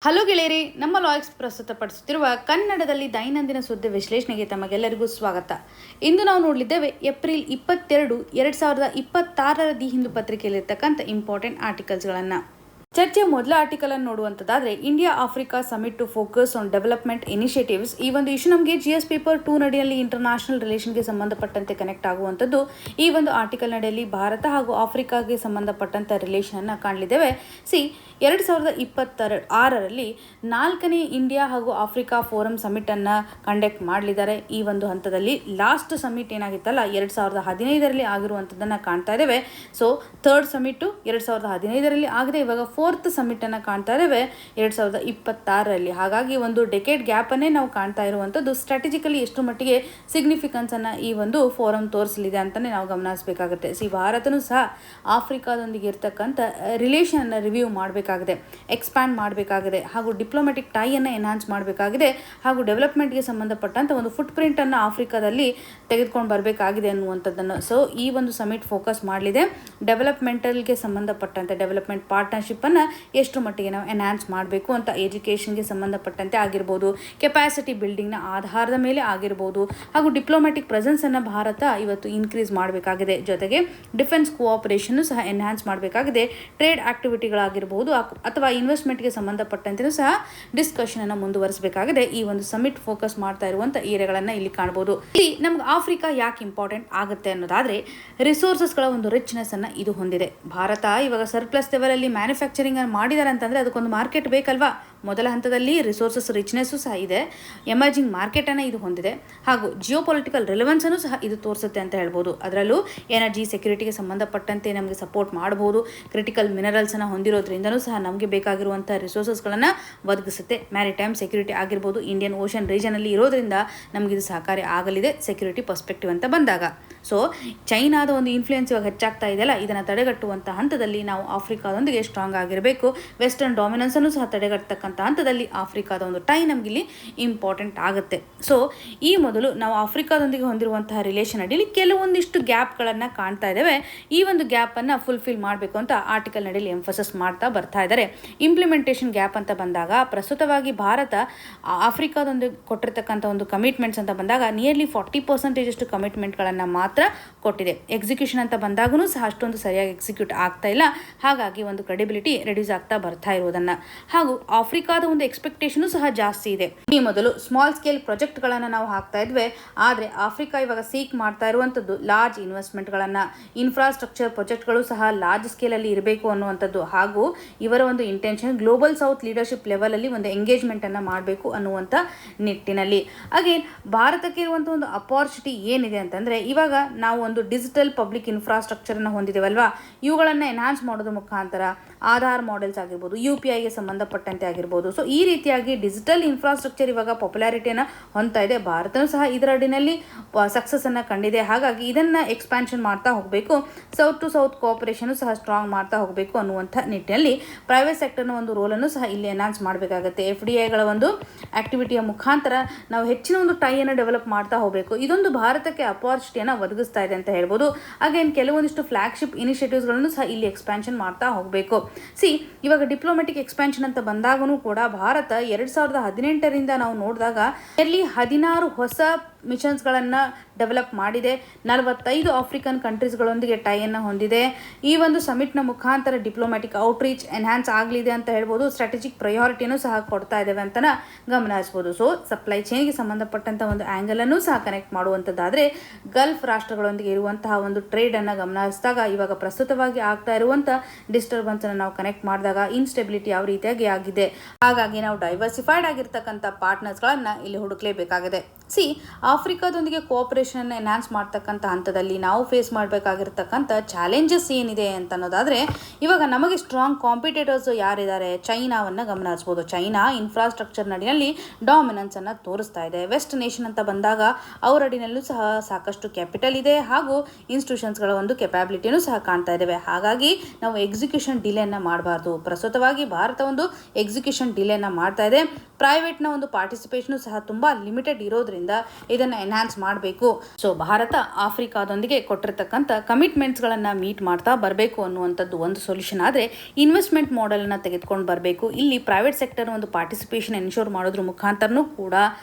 Hello ಗೆಳೆಯರಿ, ನಮ್ಮ ಲಾಯಕ್ಸ್ ಪ್ರಸ್ತುತಪಡಿಸುತ್ತಿರುವ ಕನ್ನಡದಲ್ಲಿ ದೈನಂದಿನ ಸುದ್ದಿ ವಿಶ್ಲೇಷಣೆಗೆ ತಮಗೆಲ್ಲರಿಗೂ ಸ್ವಾಗತ. ಇಂದು ನಾವು ನೋಡಲಿದ್ದೇವೆ ಏಪ್ರಿಲ್ 22, 2026 ದಿ ಹಿಂದೂ ಪತ್ರಿಕೆಯಲ್ಲಿರ್ತಕ್ಕಂಥ ಇಂಪಾರ್ಟೆಂಟ್ ಆರ್ಟಿಕಲ್ಸ್ಗಳನ್ನು. ಚರ್ಚೆಯ ಮೊದಲ ಆರ್ಟಿಕಲ್ ಅನ್ನು ನೋಡುವಂಥದ್ದಾದರೆ, India Africa summit to focus on development initiatives. ಈ ಒಂದು ಇಶ್ಯೂ ನಮಗೆ GS ಪೇಪರ್ 2 ನಡಿಯಲ್ಲಿ ಇಂಟರ್ನ್ಯಾಷನಲ್ ರಿಲೇಷನ್ಗೆ ಸಂಬಂಧಪಟ್ಟಂತೆ ಕನೆಕ್ಟ್ ಆಗುವಂಥದ್ದು. ಈ ಒಂದು ಆರ್ಟಿಕಲ್ ನಡಿಯಲ್ಲಿ ಭಾರತ ಹಾಗೂ ಆಫ್ರಿಕಾಗೆ ಸಂಬಂಧಪಟ್ಟಂಥ ರಿಲೇಷನ್ ಅನ್ನು ಕಾಣಲಿದ್ದೇವೆ. 2026ರಲ್ಲಿ 4ನೇ ಇಂಡಿಯಾ ಹಾಗೂ ಆಫ್ರಿಕಾ ಫೋರಂ ಸಮಿಟ್ ಅನ್ನು ಕಂಡಕ್ಟ್ ಮಾಡಲಿದ್ದಾರೆ. ಈ ಒಂದು ಹಂತದಲ್ಲಿ ಲಾಸ್ಟ್ ಸಮಿಟ್ ಏನಾಗಿತ್ತಲ್ಲ 2015ರಲ್ಲಿ ಆಗಿರುವಂಥದ್ದನ್ನು ಕಾಣ್ತಾ ಇದ್ದೇವೆ. ಸೊ ಥರ್ಡ್ ಸಮಿಟ್ 2015ರಲ್ಲಿ ಆಗಿದೆ. ಇವಾಗ ಫೋರ್ತ್ ಸಮಿಟ್ ಅನ್ನು ಕಾಣ್ತಾ ಇದ್ದೇವೆ 2026ರಲ್ಲಿ. ಹಾಗಾಗಿ ಒಂದು ಡೆಕೇಡ್ ಗ್ಯಾಪ್ ಅನ್ನೇ ನಾವು ಕಾಣ್ತಾ ಇರುವಂಥದ್ದು. ಸ್ಟ್ರಾಟಜಿಕಲಿ ಎಷ್ಟು ಮಟ್ಟಿಗೆ ಸಿಗ್ನಿಫಿಕೆನ್ಸ್ ಅನ್ನ ಈ ಒಂದು ಫೋರಂ ತೋರಿಸಲಿದೆ ಅಂತಾನೆ ನಾವು ಗಮನಿಸಬೇಕಾಗುತ್ತೆ. ಭಾರತನೂ ಸಹ ಆಫ್ರಿಕಾದೊಂದಿಗೆ ಇರ್ತಕ್ಕಂಥ ರಿಲೇಷನ್ ಅನ್ನ ರಿವ್ಯೂ ಮಾಡಬೇಕಾಗಿದೆ, ಎಕ್ಸ್ಪ್ಯಾಂಡ್ ಮಾಡಬೇಕಾಗಿದೆ, ಹಾಗೂ ಡಿಪ್ಲೊಮ್ಯಾಟಿಕ್ ಟೈ ಅನ್ನು ಎನ್ಹಾನ್ಸ್ ಮಾಡಬೇಕಾಗಿದೆ, ಹಾಗೂ ಡೆವಲಪ್ಮೆಂಟ್ಗೆ ಸಂಬಂಧಪಟ್ಟಂಥ ಒಂದು ಫುಟ್ ಪ್ರಿಂಟ್ ಅನ್ನು ಆಫ್ರಿಕಾದಲ್ಲಿ ತೆಗೆದುಕೊಂಡು ಬರಬೇಕಾಗಿದೆ ಅನ್ನುವಂಥದ್ದನ್ನು. ಸೊ ಈ ಒಂದು ಸಮಿಟ್ ಫೋಕಸ್ ಮಾಡಲಿದೆ ಡೆವಲಪ್ಮೆಂಟಲ್ಗೆ ಸಂಬಂಧಪಟ್ಟಂತೆ, ಡೆವಲಪ್ಮೆಂಟ್ ಪಾರ್ಟ್ನರ್ಶಿಪ್ ಅನ್ನು ಎಷ್ಟು ಮಟ್ಟಿಗೆ ನಾವು ಎನ್ಹಾನ್ಸ್ ಮಾಡಬೇಕು ಅಂತ, ಎಜುಕೇಷನ್ಗೆ ಸಂಬಂಧಪಟ್ಟಂತೆ ಆಗಿರ್ಬೋದು, ಕೆಪಾಸಿಟಿ ಬಿಲ್ಡಿಂಗ್ನ ಆಧಾರದ ಮೇಲೆ ಆಗಿರ್ಬೋದು, ಹಾಗೂ ಡಿಪ್ಲೊಮ್ಯಾಟಿಕ್ ಪ್ರೆಸೆನ್ಸ್ ಅನ್ನು ಭಾರತ ಇವತ್ತು ಇನ್ಕ್ರೀಸ್ ಮಾಡಬೇಕಾಗಿದೆ. ಜೊತೆಗೆ ಡಿಫೆನ್ಸ್ ಕೋಆಪರೇಷನ್ ಸಹ ಎನ್ಹಾನ್ಸ್ ಮಾಡಬೇಕಾಗಿದೆ. ಟ್ರೇಡ್ ಆಕ್ಟಿವಿಟಿಗಳಾಗಿರ್ಬೋದು ಅಥವಾ ಇನ್ವೆಸ್ಟ್ಮೆಂಟ್ಗೆ ಸಂಬಂಧಪಟ್ಟಂತೆಯೂ ಸಹ ಡಿಸ್ಕಷನ್ ಅನ್ನು ಮುಂದುವರಿಸಬೇಕಾಗಿದೆ. ಈ ಒಂದು ಸಮಿಟ್ ಫೋಕಸ್ ಮಾಡ್ತಾ ಇರುವಂಥ ಏರಿಯಾಗಳನ್ನು ಇಲ್ಲಿ ಕಾಣಬಹುದು. ಇಲ್ಲಿ ನಮ್ಗೆ ಆಫ್ರಿಕಾ ಯಾಕೆ ಇಂಪಾರ್ಟೆಂಟ್ ಆಗುತ್ತೆ ಅನ್ನೋದಾದ್ರೆ, ರಿಸೋರ್ಸಸ್ಗಳ ಒಂದು ರಿಚ್ನೆಸ್ ಅನ್ನು ಇದು ಹೊಂದಿದೆ. ಭಾರತ ಇವಾಗ ಸರ್ಪ್ಲಸ್ ಲೆವೆಲ್ ಅಲ್ಲಿ ಮ್ಯಾನುಫ್ಯಾಕ್ಚರಿಂಗ್ ಅನ್ನು ಮಾಡಿದ್ದಾರೆ ಅಂತಂದ್ರೆ ಅದಕ್ಕೊಂದು ಮಾರ್ಕೆಟ್ ಬೇಕಲ್ವಾ. ಮೊದಲ ಹಂತದಲ್ಲಿ ರಿಸೋರ್ಸಸ್ ರಿಚ್ನೆಸ್ಸು ಸಹ ಇದೆ, ಎಮರ್ಜಿಂಗ್ ಮಾರ್ಕೆಟ್ ಅನ್ನು ಇದು ಹೊಂದಿದೆ, ಹಾಗೂ ಜಿಯೋ ಪೊಲಿಟಿಕಲ್ ರಿಲೆವೆನ್ಸ್ ಅನ್ನು ಸಹ ಇದು ತೋರಿಸುತ್ತೆ ಅಂತ ಹೇಳ್ಬೋದು. ಅದರಲ್ಲೂ ಎನರ್ಜಿ ಸೆಕ್ಯೂರಿಟಿಗೆ ಸಂಬಂಧಪಟ್ಟಂತೆ ನಮಗೆ ಸಪೋರ್ಟ್ ಮಾಡಬಹುದು. ಕ್ರಿಟಿಕಲ್ ಮಿನರಲ್ಸ್ ಅನ್ನು ಹೊಂದಿರೋದ್ರಿಂದನೂ ಸಹ ನಮಗೆ ಬೇಕಾಗಿರುವಂಥ ರಿಸೋರ್ಸಸ್ಗಳನ್ನು ಒದಗಿಸುತ್ತೆ. ಮ್ಯಾರಿಟೈಮ್ ಸೆಕ್ಯೂರಿಟಿ ಆಗಿರ್ಬೋದು, ಇಂಡಿಯನ್ ಓಷನ್ ರೀಜನಲ್ಲಿ ಇರೋದ್ರಿಂದ ನಮಗೆ ಇದು ಸಹಕಾರಿ ಆಗಲಿದೆ ಸೆಕ್ಯೂರಿಟಿ ಪರ್ಸ್ಪೆಕ್ಟಿವ್ ಅಂತ ಬಂದಾಗ. ಸೊ ಚೈನಾದ ಒಂದು ಇನ್ಫ್ಲೂಯೆನ್ಸ್ ಇವಾಗ ಹೆಚ್ಚಾಗ್ತಾ ಇದೆಯಲ್ಲ, ಇದನ್ನು ತಡೆಗಟ್ಟುವಂಥ ಹಂತದಲ್ಲಿ ನಾವು ಆಫ್ರಿಕಾದೊಂದಿಗೆ ಸ್ಟ್ರಾಂಗ್ ಆಗಿರಬೇಕು. ವೆಸ್ಟರ್ನ್ ಡಾಮಿನೆನ್ಸ್ ಅನ್ನು ಸಹ ತಡೆಗಟ್ಟತಕ್ಕಂಥ ಹಂತದಲ್ಲಿ ಆಫ್ರಿಕಾದ ಒಂದು ಟೈ ನಮಗಿಲ್ಲಿ ಇಂಪಾರ್ಟೆಂಟ್ ಆಗುತ್ತೆ. ಸೊ ಈ ಮೊದಲು ನಾವು ಆಫ್ರಿಕಾದೊಂದಿಗೆ ಹೊಂದಿರುವಂತಹ ರಿಲೇಷನ್ ಅಡಿಯಲ್ಲಿ ಕೆಲವೊಂದಿಷ್ಟು ಗ್ಯಾಪ್ಗಳನ್ನು ಕಾಣ್ತಾ ಇದ್ದೇವೆ. ಈ ಒಂದು ಗ್ಯಾಪನ್ನು ಫುಲ್ಫಿಲ್ ಮಾಡಬೇಕು ಅಂತ ಆರ್ಟಿಕಲ್ ನಡಿಯಲ್ಲಿ ಎಂಫಸಸ್ ಮಾಡ್ತಾ ಬರ್ತಾ ಇದ್ದಾರೆ. ಇಂಪ್ಲಿಮೆಂಟೇಷನ್ ಗ್ಯಾಪ್ ಅಂತ ಬಂದಾಗ, ಪ್ರಸ್ತುತವಾಗಿ ಭಾರತ ಆಫ್ರಿಕಾದೊಂದಿಗೆ ಕೊಟ್ಟಿರ್ತಕ್ಕಂಥ ಒಂದು ಕಮಿಟ್ಮೆಂಟ್ಸ್ ಅಂತ ಬಂದಾಗ ನಿಯರ್ಲಿ 40% ಅಷ್ಟು ಕಮಿಟ್ಮೆಂಟ್ಗಳನ್ನು ಮಾತ್ರ ಕೊಟ್ಟಿದೆ. ಎಕ್ಸಿಕ್ಯೂಷನ್ ಅಂತ ಬಂದಾಗೂ ಸಹ ಅಷ್ಟೊಂದು ಸರಿಯಾಗಿ ಎಕ್ಸಿಕ್ಯೂಟ್ ಆಗ್ತಾ ಇಲ್ಲ. ಹಾಗಾಗಿ ಒಂದು ಕ್ರೆಡಿಬಿಲಿಟಿ ರೆಡ್ಯೂಸ್ ಆಗ್ತಾ ಬರ್ತಾ ಇರುವುದನ್ನು, ಹಾಗೂ ಆಫ್ರಿಕಾದ ಒಂದು ಎಕ್ಸ್ಪೆಕ್ಟೇಷನ್ ಸಹ ಜಾಸ್ತಿ ಇದೆ. ಈ ಮೊದಲು ಸ್ಮಾಲ್ ಸ್ಕೇಲ್ ಪ್ರಾಜೆಕ್ಟ್ಗಳನ್ನು ನಾವು ಹಾಕ್ತಾ ಇದ್ವಿ, ಆದರೆ ಆಫ್ರಿಕಾ ಇವಾಗ ಸೀಕ್ ಮಾಡ್ತಾ ಇರುವಂಥದ್ದು ಲಾರ್ಜ್ ಇನ್ವೆಸ್ಟ್ಮೆಂಟ್ಗಳನ್ನು, ಇನ್ಫ್ರಾಸ್ಟ್ರಕ್ಚರ್ ಪ್ರಾಜೆಕ್ಟ್ಗಳು ಸಹ ಲಾರ್ಜ್ ಸ್ಕೇಲಲ್ಲಿ ಇರಬೇಕು ಅನ್ನುವಂಥದ್ದು, ಹಾಗೂ ಇವರ ಒಂದು ಇಂಟೆನ್ಷನ್ ಗ್ಲೋಬಲ್ ಸೌತ್ ಲೀಡರ್ಶಿಪ್ ಲೆವೆಲಲ್ಲಿ ಒಂದು ಎಂಗೇಜ್ಮೆಂಟ್ ಅನ್ನು ಮಾಡಬೇಕು ಅನ್ನುವಂಥ ನಿಟ್ಟಿನಲ್ಲಿ. ಅಗೇನ್ ಭಾರತಕ್ಕೆ ಇರುವಂಥ ಒಂದು ಅಪಾರ್ಚುನಿಟಿ ಏನಿದೆ ಅಂತಂದರೆ, ಇವಾಗ ನಾವು ಒಂದು ಡಿಜಿಟಲ್ ಪಬ್ಲಿಕ್ ಇನ್ಫ್ರಾಸ್ಟ್ರಕ್ಚರನ್ನು ಹೊಂದಿದ್ದೇವಲ್ವಾ, ಇವುಗಳನ್ನು ಎನ್ಹಾನ್ಸ್ ಮಾಡೋದ್ರ ಮುಖಾಂತರ ಆಧಾರ್ ಮಾಡೆಲ್ಸ್ ಆಗಿರ್ಬೋದು, UPIಗೆ ಸಂಬಂಧಪಟ್ಟಂತೆ ಆಗಿರ್ಬೋದು. ಸೊ ಈ ರೀತಿಯಾಗಿ ಡಿಜಿಟಲ್ ಇನ್ಫ್ರಾಸ್ಟ್ರಕ್ಚರ್ ಇವಾಗ ಪಾಪ್ಯುಲಾರಿಟಿಯನ್ನು ಹೊಂದ್ತಾ ಇದೆ. ಭಾರತನೂ ಸಹ ಇದರ ಅಡಿನಲ್ಲಿ ಸಕ್ಸಸ್ ಅನ್ನು ಕಂಡಿದೆ. ಹಾಗಾಗಿ ಇದನ್ನು ಎಕ್ಸ್ಪ್ಯಾನ್ಷನ್ ಮಾಡ್ತಾ ಹೋಗಬೇಕು. ಸೌತ್ ಟು ಸೌತ್ ಕೋಆಪರೇಷನ್ ಸಹ ಸ್ಟ್ರಾಂಗ್ ಮಾಡ್ತಾ ಹೋಗಬೇಕು ಅನ್ನುವಂಥ ನಿಟ್ಟಿನಲ್ಲಿ ಪ್ರೈವೇಟ್ ಸೆಕ್ಟರ್ನ ಒಂದು ರೋಲನ್ನು ಸಹ ಇಲ್ಲಿ ಎನ್ಹಾನ್ಸ್ ಮಾಡಬೇಕಾಗುತ್ತೆ. FDIಗಳ ಒಂದು ಆಕ್ಟಿವಿಟಿಯ ಮುಖಾಂತರ ನಾವು ಹೆಚ್ಚಿನ ಒಂದು ಟೈಯನ್ನು ಡೆವಲಪ್ ಮಾಡ್ತಾ ಹೋಗಬೇಕು. ಇದೊಂದು ಭಾರತಕ್ಕೆ ಅಪಾರ್ಚುನಿಟಿಯನ್ನು ಒದಗಿಸ್ತಾ ಇದೆ ಅಂತ ಹೇಳ್ಬೋದು. ಅಗೇನ್ ಕೆಲವೊಂದಿಷ್ಟು ಫ್ಲಾಗ್ಶಿಪ್ ಇನಿಷಿಯೇಟಿವ್ಸ್ಗಳನ್ನು ಸಹ ಇಲ್ಲಿ ಎಕ್ಸ್ಪ್ಯಾನ್ಷನ್ ಮಾಡ್ತಾ ಹೋಗಬೇಕು. ಇವಾಗ ಡಿಪ್ಲೊಮ್ಯಾಟಿಕ್ ಎಕ್ಸ್ಪ್ಯಾನ್ಷನ್ ಅಂತ ಬಂದಾಗೂ ಕೂಡ ಭಾರತ 2018ರಿಂದ ನಾವು ನೋಡಿದಾಗ ಇಲ್ಲಿ 16 ಹೊಸ ಮಿಷನ್ಸ್ಗಳನ್ನು ಡೆವಲಪ್ ಮಾಡಿದೆ. 45 ಆಫ್ರಿಕನ್ ಕಂಟ್ರೀಸ್ಗಳೊಂದಿಗೆ ಟೈಯನ್ನು ಹೊಂದಿದೆ. ಈ ಒಂದು ಸಮಿಟ್ನ ಮುಖಾಂತರ ಡಿಪ್ಲೊಮ್ಯಾಟಿಕ್ ಔಟ್ರೀಚ್ ಎನ್ಹಾನ್ಸ್ ಆಗಲಿದೆ ಅಂತ ಹೇಳ್ಬೋದು. ಸ್ಟ್ರಾಟಜಿಕ್ ಪ್ರಯಾರಿಟಿಯನ್ನು ಸಹ ಕೊಡ್ತಾ ಇದ್ದೇವೆ ಅಂತ ಗಮನಿಸ್ಬೋದು. ಸೊ ಸಪ್ಲೈ ಚೈನ್ಗೆ ಸಂಬಂಧಪಟ್ಟಂಥ ಒಂದು ಆ್ಯಂಗಲನ್ನು ಸಹ ಕನೆಕ್ಟ್ ಮಾಡುವಂಥದ್ದಾದರೆ, ಗಲ್ಫ್ ರಾಷ್ಟ್ರಗಳೊಂದಿಗೆ ಇರುವಂತಹ ಒಂದು ಟ್ರೇಡನ್ನು ಗಮನಿಸಿದಾಗ ಇವಾಗ ಪ್ರಸ್ತುತವಾಗಿ ಆಗ್ತಾ ಇರುವಂಥ ಡಿಸ್ಟರ್ಬೆನ್ಸನ್ನು ನಾವು ಕನೆಕ್ಟ್ ಮಾಡಿದಾಗ ಇನ್ಸ್ಟೆಬಿಲಿಟಿ ಯಾವ ರೀತಿಯಾಗಿ ಆಗಿದೆ. ಹಾಗಾಗಿ ನಾವು ಡೈವರ್ಸಿಫೈಡ್ ಆಗಿರ್ತಕ್ಕಂಥ ಪಾರ್ಟ್ನರ್ಸ್ಗಳನ್ನು ಇಲ್ಲಿ ಹುಡುಕಲೇಬೇಕಾಗಿದೆ. ಆಫ್ರಿಕಾದೊಂದಿಗೆ ಕೋಆಪರೇಷನ್ ಎನ್ಹಾನ್ಸ್ ಮಾಡ್ತಕ್ಕಂಥ ಹಂತದಲ್ಲಿ ನಾವು ಫೇಸ್ ಮಾಡಬೇಕಾಗಿರ್ತಕ್ಕಂಥ ಚಾಲೆಂಜಸ್ ಏನಿದೆ ಅಂತ ಅನ್ನೋದಾದರೆ, ಇವಾಗ ನಮಗೆ ಸ್ಟ್ರಾಂಗ್ ಕಾಂಪಿಟೇಟರ್ಸ್ ಯಾರಿದ್ದಾರೆ, ಚೈನಾವನ್ನು ಗಮನಿಸ್ಬೋದು. ಚೈನಾ ಇನ್ಫ್ರಾಸ್ಟ್ರಕ್ಚರ್ ನಡಿನಲ್ಲಿ ಡಾಮಿನೆನ್ಸ್ ಅನ್ನು ತೋರಿಸ್ತಾ ಇದೆ. ವೆಸ್ಟ್ ನೇಷನ್ ಅಂತ ಬಂದಾಗ ಅವರ ಅಡಿನಲ್ಲೂ ಸಹ ಸಾಕಷ್ಟು ಕ್ಯಾಪಿಟಲ್ ಇದೆ, ಹಾಗೂ ಇನ್ಸ್ಟಿಟ್ಯೂಷನ್ಸ್ಗಳ ಒಂದು ಕೆಪಾಬಿಲಿಟಿನೂ ಸಹ ಕಾಣ್ತಾ ಇದ್ದೇವೆ. ಹಾಗಾಗಿ ನಾವು ಎಕ್ಸಿಕ್ಯೂಷನ್ ಡಿಲೇನ ಮಾಡಬಾರ್ದು. ಪ್ರಸ್ತುತವಾಗಿ ಭಾರತ ಒಂದು ಎಕ್ಸಿಕ್ಯೂಷನ್ ಡಿಲೇನ ಮಾಡ್ತಾ ಇದೆ. ಪ್ರೈವೇಟ್ನ ಒಂದು ಪಾರ್ಟಿಸಿಪೇಷನ್ ಸಹ ತುಂಬ ಲಿಮಿಟೆಡ್ ಇರೋದ್ರಿಂದ ಇದನ್ನು ಎನ್ಹಾನ್ಸ್ ಮಾಡಬೇಕು. ಸೊ ಭಾರತ ಆಫ್ರಿಕಾದೊಂದಿಗೆ ಕೊಟ್ಟಿರ್ತಕ್ಕಂಥ ಕಮಿಟ್ಮೆಂಟ್ಸ್ಗಳನ್ನು ಮೀಟ್ ಮಾಡ್ತಾ ಬರಬೇಕು ಅನ್ನುವಂಥದ್ದು ಒಂದು ಸೊಲ್ಯೂಷನ್. ಆದರೆ ಇನ್ವೆಸ್ಟ್ಮೆಂಟ್ ಮಾಡೆಲನ್ನು ತೆಗೆದುಕೊಂಡು ಬರಬೇಕು. ಇಲ್ಲಿ ಪ್ರೈವೇಟ್ ಸೆಕ್ಟರ್ ಒಂದು ಪಾರ್ಟಿಸಿಪೇಷನ್ ಎನ್ಶೋರ್ ಮಾಡೋದ್ರ ಮುಖಾಂತರನೂ ಕೂಡ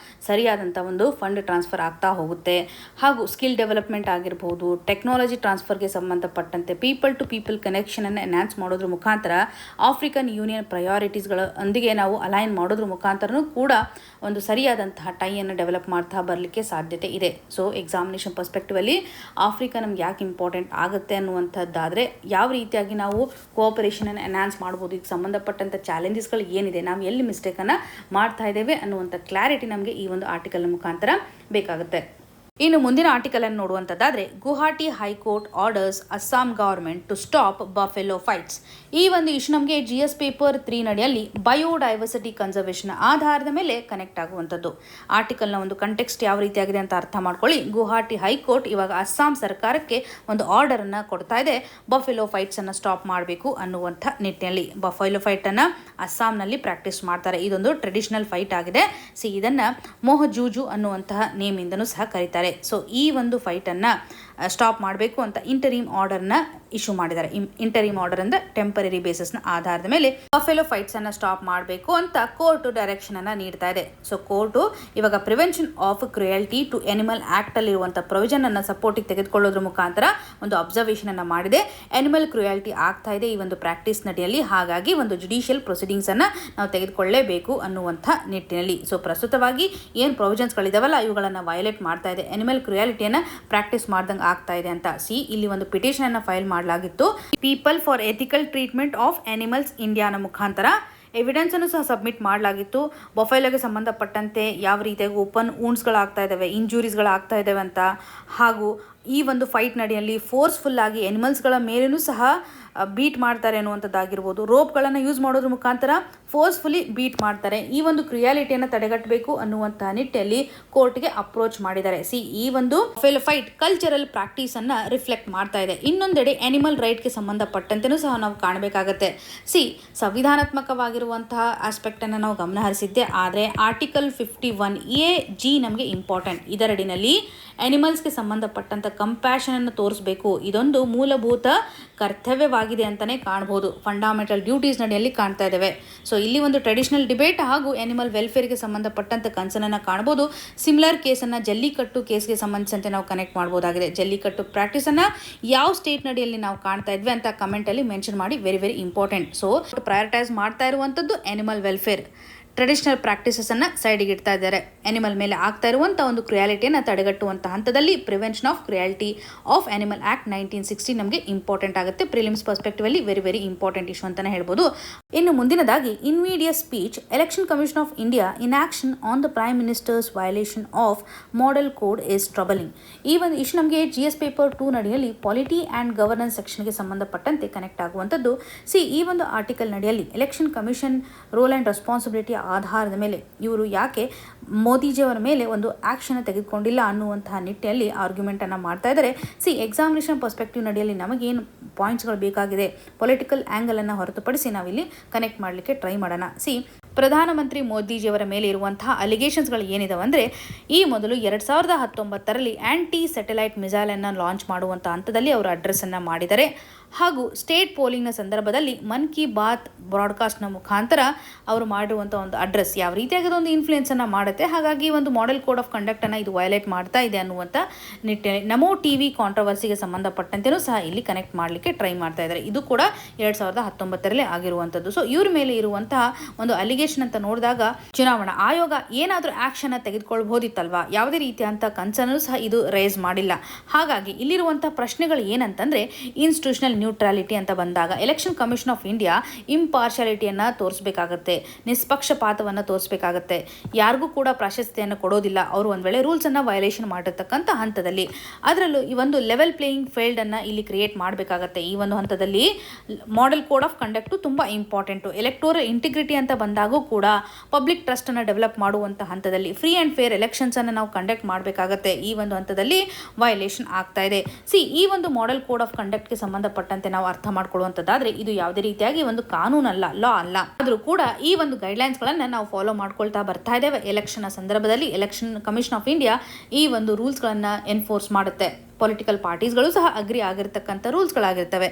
ಸರಿಯಾದಂಥ ಒಂದು ಫಂಡ್ ಟ್ರಾನ್ಸ್ಫರ್ ಆಗ್ತಾ ಹೋಗುತ್ತೆ. ಹಾಗೂ ಸ್ಕಿಲ್ ಡೆವಲಪ್ಮೆಂಟ್ ಆಗಿರ್ಬೋದು, ಟೆಕ್ನಾಲಜಿ ಟ್ರಾನ್ಸ್ಫರ್ಗೆ ಸಂಬಂಧಪಟ್ಟಂತೆ ಪೀಪಲ್ ಟು ಪೀಪಲ್ ಕನೆಕ್ಷನನ್ನು ಎನ್ಹಾನ್ಸ್ ಮಾಡೋದ್ರ ಮುಖಾಂತರ ಆಫ್ರಿಕನ್ ಯೂನಿಯನ್ ಪ್ರಯಾರಿಟೀಸ್ಗಳೊಂದಿಗೆ ನಾವು ಅಲೈನ್ ಮಾಡೋದ್ರ ಮುಖಾಂತರನೂ ಕೂಡ ಒಂದು ಸರಿಯಾದಂತಹ ಟೈಯನ್ನು ಡೆವಲಪ್ ಮಾಡ್ತಾ ಬರಲಿಕ್ಕೆ ಸಾಧ್ಯತೆ ಇದೆ. ಸೊ ಎಕ್ಸಾಮಿನೇಷನ್ ಪರ್ಸ್ಪೆಕ್ಟಿವ್ ಅಲ್ಲಿ ಆಫ್ರಿಕಾ ನಮ್ಗೆ ಯಾಕೆ ಇಂಪಾರ್ಟೆಂಟ್ ಆಗುತ್ತೆ ಅನ್ನುವಂಥದ್ದಾದರೆ ಯಾವ ರೀತಿಯಾಗಿ ನಾವು ಕೋಆಪರೇಷನನ್ನು ಎನ್ಹಾನ್ಸ್ ಮಾಡ್ಬೋದು, ಇದಕ್ಕೆ ಸಂಬಂಧಪಟ್ಟಂಥ ಚಾಲೆಂಜಸ್ಗಳು ಏನಿದೆ, ನಾವು ಎಲ್ಲಿ ಮಿಸ್ಟೇಕನ್ನು ಮಾಡ್ತಾ ಇದ್ದೇವೆ ಅನ್ನುವಂಥ ಕ್ಲಾರಿಟಿ ನಮಗೆ ಈ ಒಂದು ಆರ್ಟಿಕಲ್ ಮುಖಾಂತರ ಬೇಕಾಗುತ್ತೆ. ಇನ್ನು ಮುಂದಿನ ಆರ್ಟಿಕಲ್ ಅನ್ನು ನೋಡುವಂಥದ್ದಾದರೆ Guwahati high court orders Assam government to stop buffalo fights. ಈ ಒಂದು ಇಶ್ಯೂ ನಮಗೆ GS ಪೇಪರ್ 3 ನಡಿಯಲ್ಲಿ ಬಯೋಡೈವರ್ಸಿಟಿ ಕನ್ಸರ್ವೇಷನ್ ಆಧಾರದ ಮೇಲೆ ಕನೆಕ್ಟ್ ಆಗುವಂಥದ್ದು. ಆರ್ಟಿಕಲ್ನ ಒಂದು ಕಂಟೆಕ್ಸ್ಟ್ ಯಾವ ರೀತಿಯಾಗಿದೆ ಅಂತ ಅರ್ಥ ಮಾಡ್ಕೊಳ್ಳಿ. ಗುವಾಹಟಿ ಹೈಕೋರ್ಟ್ ಇವಾಗ ಅಸ್ಸಾಂ ಸರ್ಕಾರಕ್ಕೆ ಒಂದು ಆರ್ಡರನ್ನು ಕೊಡ್ತಾ ಇದೆ, ಬಫೆಲೋ ಫೈಟ್ಸನ್ನು ಸ್ಟಾಪ್ ಮಾಡಬೇಕು ಅನ್ನುವಂಥ ನಿಟ್ಟಿನಲ್ಲಿ. ಬಫೆಲೋ ಫೈಟನ್ನು ಅಸ್ಸಾಂನಲ್ಲಿ ಪ್ರಾಕ್ಟೀಸ್ ಮಾಡ್ತಾರೆ. ಇದೊಂದು ಟ್ರೆಡಿಷನಲ್ ಫೈಟ್ ಆಗಿದೆ. ಇದನ್ನು ಮೊಹಜೂಜು ಅನ್ನುವಂತಹ ನೇಮಿಂದನೂ ಸಹ ಕರೀತಾರೆ. ಸೊ ಈ ಒಂದು ಫೈಟನ್ನು ಸ್ಟಾಪ್ ಮಾಡಬೇಕು ಅಂತ ಇಂಟರಿಮ್ ಆರ್ಡರ್ನ ಇಶ್ಯೂ ಮಾಡಿದ್ದಾರೆ. ಇಂಟರಿಮ್ ಆರ್ಡರ್ ಅಂದರೆ ಟೆಂಪರರಿ ಬೇಸಿಸ್ನ ಆಧಾರದ ಮೇಲೆ ಬಫೆಲೋ ಫೈಟ್ಸನ್ನು ಸ್ಟಾಪ್ ಮಾಡಬೇಕು ಅಂತ ಕೋರ್ಟು ಡೈರೆಕ್ಷನ್ ಅನ್ನು ನೀಡ್ತಾ ಇದೆ. ಸೊ ಕೋರ್ಟು ಇವಾಗ prevention of cruelty to animal act ಅಲ್ಲಿರುವಂಥ ಪ್ರೊವಿಷನ್ ಅನ್ನು ಸಪೋರ್ಟಿಗೆ ತೆಗೆದುಕೊಳ್ಳೋದ್ರ ಮುಖಾಂತರ ಒಂದು ಅಬ್ಸರ್ವೇಷನ್ ಅನ್ನು ಮಾಡಿದೆ. ಎನಿಮಲ್ ಕ್ರುಯಾಲಿಟಿ ಆಗ್ತಾ ಇದೆ ಈ ಒಂದು ಪ್ರಾಕ್ಟೀಸ್ ನಡಿಯಲ್ಲಿ, ಹಾಗಾಗಿ ಒಂದು ಜುಡಿಷಿಯಲ್ ಪ್ರೊಸೀಡಿಂಗ್ಸ್ ಅನ್ನು ನಾವು ತೆಗೆದುಕೊಳ್ಳಲೇಬೇಕು ಅನ್ನುವಂಥ ನಿಟ್ಟಿನಲ್ಲಿ. ಸೊ ಪ್ರಸ್ತುತವಾಗಿ ಏನು ಪ್ರೊವಿಷನ್ಸ್ಗಳಿದಾವಲ್ಲ ಇವುಗಳನ್ನು ವಯೋಲೇಟ್ ಮಾಡ್ತಾ ಇದೆ, ಎನಿಮಲ್ ಕ್ರುಯಾಲಿಟಿಯನ್ನು ಪ್ರಾಕ್ಟೀಸ್ ಮಾಡ್ದಂಗೆ ಆಗ್ತಾ ಇದೆ ಅಂತ. ಇಲ್ಲಿ ಒಂದು ಪಿಟಿಷನ್ ಅನ್ನು ಫೈಲ್ ಮಾಡಲಾಗಿತ್ತು. People for ethical treatment of animals ಇಂಡಿಯಾನ ಮುಖಾಂತರ ಎವಿಡೆನ್ಸ್ ಅನ್ನು ಸಹ ಸಬ್ಮಿಟ್ ಮಾಡಲಾಗಿತ್ತು. ಬಫೆಲೋಗೆ ಸಂಬಂಧಪಟ್ಟಂತೆ ಯಾವ ರೀತಿಯಾಗಿ ಓಪನ್ ವೂಂಡ್ಸ್ಗಳಾಗ್ತಾ ಇದ್ದಾವೆ, ಇಂಜುರೀಸ್ಗಳಾಗ್ತಾ ಇದ್ದಾವೆ ಅಂತ, ಹಾಗೂ ಈ ಒಂದು ಫೈಟ್ ನಡಿಯಲ್ಲಿ ಫೋರ್ಸ್ಫುಲ್ ಆಗಿ ಎನಿಮಲ್ಸ್ಗಳ ಮೇಲೂ ಸಹ ಬೀಟ್ ಮಾಡ್ತಾರೆ ಅನ್ನುವಂಥದ್ದಾಗಿರ್ಬೋದು, ರೋಪ್ಗಳನ್ನು ಯೂಸ್ ಮಾಡೋದ್ರ ಮುಖಾಂತರ ಫೋರ್ಸ್ಫುಲಿ ಬೀಟ್ ಮಾಡ್ತಾರೆ. ಈ ಒಂದು ಕ್ರಿಯಾಲಿಟಿಯನ್ನು ತಡೆಗಟ್ಟಬೇಕು ಅನ್ನುವಂಥ ನಿಟ್ಟಿನಲ್ಲಿ ಕೋರ್ಟ್ಗೆ ಅಪ್ರೋಚ್ ಮಾಡಿದ್ದಾರೆ. ಈ ಒಂದು ಬಫೆಲೋ ಫೈಟ್ ಕಲ್ಚರಲ್ ಪ್ರಾಕ್ಟೀಸನ್ನು ರಿಫ್ಲೆಕ್ಟ್ ಮಾಡ್ತಾ ಇದೆ. ಇನ್ನೊಂದೆಡೆ ಅನಿಮಲ್ ರೈಟ್ಗೆ ಸಂಬಂಧಪಟ್ಟಂತೆಯೂ ಸಹ ನಾವು ಕಾಣಬೇಕಾಗತ್ತೆ. ಸಂವಿಧಾನಾತ್ಮಕವಾಗಿರುವಂತಹ ಆಸ್ಪೆಕ್ಟನ್ನು ನಾವು ಗಮನ ಹರಿಸಿದ್ದೆ, ಆದರೆ ಆರ್ಟಿಕಲ್ 51A(G) ನಮಗೆ ಇಂಪಾರ್ಟೆಂಟ್. ಇದರಡಿನಲ್ಲಿ ಅನಿಮಲ್ಸ್ಗೆ ಸಂಬಂಧಪಟ್ಟಂಥ ಕಂಪ್ಯಾಷನನ್ನು ತೋರಿಸಬೇಕು. ಇದೊಂದು ಮೂಲಭೂತ ಕರ್ತವ್ಯವಾಗಿದೆ ಅಂತಲೇ ಕಾಣ್ಬೋದು. ಫಂಡಮೆಂಟಲ್ ಡ್ಯೂಟೀಸ್ ನಡಿಯಲ್ಲಿ ಕಾಣ್ತಾ ಇದ್ದೇವೆ. ಸೊ ಇಲ್ಲಿ ಒಂದು ಟ್ರೆಡಿಷನಲ್ ಡಿಬೇಟ್ ಹಾಗೂ ಅನಿಮಲ್ ವೆಲ್ಫೇರ್ಗೆ ಸಂಬಂಧಪಟ್ಟಂಥ ಕನ್ಸರ್ನನ್ನು ಕಾಣ್ಬೋದು. ಸಿಮಿಲರ್ ಕೇಸನ್ನು ಜಲ್ಲಿಕಟ್ಟು ಕೇಸ್ಗೆ ಸಂಬಂಧಿಸಿದಂತೆ ನಾವು ಕನೆಕ್ಟ್ ಮಾಡ್ಬೋದಾಗಿದೆ. ಜಲ್ಲಿಕಟ್ಟು ಪ್ರಾಕ್ಟೀಸನ್ನು ಯಾವ ಸ್ಟೇಟ್ ನಡಿಯಲ್ಲಿ ನಾವು ಕಾಣ್ತಾ ಇದ್ವಿ ಅಂತ ಕಮೆಂಟಲ್ಲಿ ಮೆನ್ಷನ್ ಮಾಡಿ. Very very important. So prioritise ಮಾಡ್ತಾ ಇರುವಂಥದ್ದು ಅನಿಮಲ್ ವೆಲ್ಫೇರ್. ಟ್ರೆಡಿಷನಲ್ ಪ್ರಾಕ್ಟೀಸನ್ನು ಸೈಡಿಗೆ ಇಡ್ತಾ ಇದ್ದಾರೆ. ಅನಿಮಲ್ ಮೇಲೆ ಆಗ್ತಾ ಇರುವಂಥ ಒಂದು ಕ್ರಿಯಾಲಿಟಿಯನ್ನು ತಡೆಗಟ್ಟುವಂಥ ಹಂತದಲ್ಲಿ prevention of cruelty of animal act 1960 ನಮಗೆ ಇಂಪಾರ್ಟೆಂಟ್ ಆಗುತ್ತೆ. ಪ್ರಿಲಿಮ್ಸ್ ಪರ್ಸ್ಪೆಕ್ಟಿವ್ ಅಲ್ಲಿ ವೆರಿ ವೆರಿ ಇಂಪಾರ್ಟೆಂಟ್ ಇಶ್ಯೂ ಅಂತಲೇ ಹೇಳ್ಬೋದು. ಇನ್ನು ಮುಂದಿನದಾಗಿ invidious speech election commission of India in action on the prime minister's violation of model code is troubling. ಈ ಒಂದು issue ನಮಗೆ GS ಪೇಪರ್ 2 ನಡಿಯಲ್ಲಿ ಪಾಲಿಟಿ ಆ್ಯಂಡ್ ಗವರ್ನೆನ್ಸ್ ಸೆಕ್ಷನ್ಗೆ ಸಂಬಂಧಪಟ್ಟಂತೆ ಕನೆಕ್ಟ್ ಆಗುವಂಥದ್ದು. ಈ ಒಂದು ಆರ್ಟಿಕಲ್ ನಡಿಯಲ್ಲಿ election commission role and responsibility ಆಧಾರದ ಮೇಲೆ ಇವರು ಯಾಕೆ ಮೋದಿಜಿಯವರ ಮೇಲೆ ಒಂದು ಆ್ಯಕ್ಷನ್ ತೆಗೆದುಕೊಂಡಿಲ್ಲ ಅನ್ನುವಂತಹ ನಿಟ್ಟಿನಲ್ಲಿ ಆರ್ಗ್ಯುಮೆಂಟನ್ನು ಮಾಡ್ತಾ ಇದ್ದಾರೆ. ಎಕ್ಸಾಮಿನೇಷನ್ ಪರ್ಸ್ಪೆಕ್ಟಿವ್ ನಡಿಯಲ್ಲಿ ನಮಗೇನು ಪಾಯಿಂಟ್ಸ್ಗಳು ಬೇಕಾಗಿದೆ, ಪೊಲಿಟಿಕಲ್ ಆ್ಯಂಗಲನ್ನು ಹೊರತುಪಡಿಸಿ ನಾವಿಲ್ಲಿ ಕನೆಕ್ಟ್ ಮಾಡಲಿಕ್ಕೆ ಟ್ರೈ ಮಾಡೋಣ. ಪ್ರಧಾನಮಂತ್ರಿ ಮೋದಿಜಿಯವರ ಮೇಲೆ ಇರುವಂತಹ ಅಲಿಗೇಷನ್ಸ್ಗಳು ಏನಿದಾವೆ ಅಂದರೆ, ಈ ಮೊದಲು 2019ರಲ್ಲಿ ಆ್ಯಂಟಿ ಸ್ಯಾಟಲೈಟ್ ಮಿಸೈಲನ್ನು ಲಾಂಚ್ ಮಾಡುವಂಥ ಹಂತದಲ್ಲಿ ಅವರು ಅಡ್ರೆಸ್ಸನ್ನು ಮಾಡಿದ್ದಾರೆ. ಹಾಗೂ ಸ್ಟೇಟ್ ಪೋಲಿಂಗ್ನ ಸಂದರ್ಭದಲ್ಲಿ ಮನ್ ಕಿ ಬಾತ್ ಬ್ರಾಡ್ಕಾಸ್ಟ್ನ ಮುಖಾಂತರ ಅವರು ಮಾಡಿರುವಂಥ ಒಂದು ಅಡ್ರೆಸ್ ಯಾವ ರೀತಿಯಾಗಿ ಒಂದು ಇನ್ಫ್ಲುಯೆನ್ಸನ್ನು ಮಾಡುತ್ತೆ. ಹಾಗಾಗಿ ಒಂದು ಮಾಡೆಲ್ ಕೋಡ್ ಆಫ್ ಕಂಡಕ್ಟನ್ನು ಇದು ವಯಲೇಟ್ ಮಾಡ್ತಾ ಇದೆ ಅನ್ನುವಂಥ ನಿಟ್ಟಿನಲ್ಲಿ ನಮೋ TV ಕಾಂಟ್ರವರ್ಸಿಗೆ ಸಂಬಂಧಪಟ್ಟಂತೆಯೂ ಸಹ ಇಲ್ಲಿ ಕನೆಕ್ಟ್ ಮಾಡಲಿಕ್ಕೆ ಟ್ರೈ ಮಾಡ್ತಾ ಇದ್ದಾರೆ. ಇದು ಕೂಡ 2019ರಲ್ಲಿ ಆಗಿರುವಂಥದ್ದು. ಸೊ ಇವ್ರ ಮೇಲೆ ಇರುವಂತಹ ಒಂದು ಅಲಿಗೇಷನ್ ಅಂತ ನೋಡಿದಾಗ ಚುನಾವಣಾ ಆಯೋಗ ಏನಾದರೂ ಆ್ಯಕ್ಷನ್ ತೆಗೆದುಕೊಳ್ಬೋದಿತ್ತಲ್ವಾ, ಯಾವುದೇ ರೀತಿಯಂಥ ಕನ್ಸರ್ನೂ ಸಹ ಇದು ರೇಸ್ ಮಾಡಿಲ್ಲ. ಹಾಗಾಗಿ ಇಲ್ಲಿರುವಂಥ ಪ್ರಶ್ನೆಗಳು ಏನಂತಂದರೆ, ಇನ್ಸ್ಟಿಟ್ಯೂಷನಲ್ ನ್ಯೂಟ್ರಾಲಿಟಿ ಅಂತ ಬಂದಾಗ ಎಲೆಕ್ಷನ್ ಕಮಿಷನ್ ಆಫ್ ಇಂಡಿಯಾ ಇಂಪಾರ್ಶಾಲಿಟಿಯನ್ನು ತೋರಿಸಬೇಕಾಗತ್ತೆ, ನಿಷ್ಪಕ್ಷಪಾತವನ್ನು ತೋರಿಸಬೇಕಾಗತ್ತೆ, ಯಾರಿಗೂ ಕೂಡ ಪ್ರಾಶಸ್ತ್ಯವನ್ನು ಕೊಡೋದಿಲ್ಲ ಅವರು ಒಂದು ವೇಳೆ ರೂಲ್ಸನ್ನು ವಯಲೇಷನ್ ಮಾಡಿರ್ತಕ್ಕಂಥ ಹಂತದಲ್ಲಿ. ಅದರಲ್ಲೂ ಈ ಒಂದು ಲೆವೆಲ್ ಪ್ಲೇಯಿಂಗ್ ಫೀಲ್ಡನ್ನು ಇಲ್ಲಿ ಕ್ರಿಯೇಟ್ ಮಾಡಬೇಕಾಗತ್ತೆ. ಈ ಒಂದು ಹಂತದಲ್ಲಿ ಮಾಡೆಲ್ ಕೋಡ್ ಆಫ್ ಕಂಡಕ್ಟು ತುಂಬ ಇಂಪಾರ್ಟೆಂಟು. ಎಲೆಕ್ಟೋರಲ್ ಇಂಟಿಗ್ರಿಟಿ ಅಂತ ಬಂದಾಗೂ ಕೂಡ ಪಬ್ಲಿಕ್ ಟ್ರಸ್ಟನ್ನು ಡೆವಲಪ್ ಮಾಡುವಂಥ ಹಂತದಲ್ಲಿ ಫ್ರೀ ಆ್ಯಂಡ್ ಫೇರ್ ಎಲೆಕ್ಷನ್ಸನ್ನು ನಾವು ಕಂಡಕ್ಟ್ ಮಾಡಬೇಕಾಗತ್ತೆ. ಈ ಒಂದು ಹಂತದಲ್ಲಿ ವಯಲೇಷನ್ ಆಗ್ತಾ ಇದೆ. ಈ ಒಂದು ಮಾಡೆಲ್ ಕೋಡ್ ಆಫ್ ಕಂಡಕ್ಟ್ಗೆ ಸಂಬಂಧಪಟ್ಟ ಸಂಬಂಧಪಟ್ಟಂತೆ ನಾವು ಅರ್ಥ ಮಾಡ್ಕೊಳ್ಳುವಂಥದ್ದಾದ್ರೆ ಇದು ಯಾವುದೇ ರೀತಿಯಾಗಿ ಒಂದು ಕಾನೂನಲ್ಲ, ಲಾ ಅಲ್ಲ. ಆದರೂ ಕೂಡ ಈ ಒಂದು ಗೈಡ್ಲೈನ್ಸ್ಗಳನ್ನು ನಾವು ಫಾಲೋ ಮಾಡ್ಕೊಳ್ತಾ ಬರ್ತಾ ಇದ್ದೇವೆ. ಎಲೆಕ್ಷನ್ ಸಂದರ್ಭದಲ್ಲಿ ಎಲೆಕ್ಷನ್ ಕಮಿಷನ್ ಆಫ್ ಇಂಡಿಯಾ ಈ ಒಂದು ರೂಲ್ಸ್ಗಳನ್ನು ಎನ್ಫೋರ್ಸ್ ಮಾಡುತ್ತೆ. ಪೊಲಿಟಿಕಲ್ ಪಾರ್ಟೀಸ್ಗಳು ಸಹ ಅಗ್ರಿ ಆಗಿರ್ತಕ್ಕಂಥ ರೂಲ್ಸ್ಗಳಾಗಿರ್ತವೆ.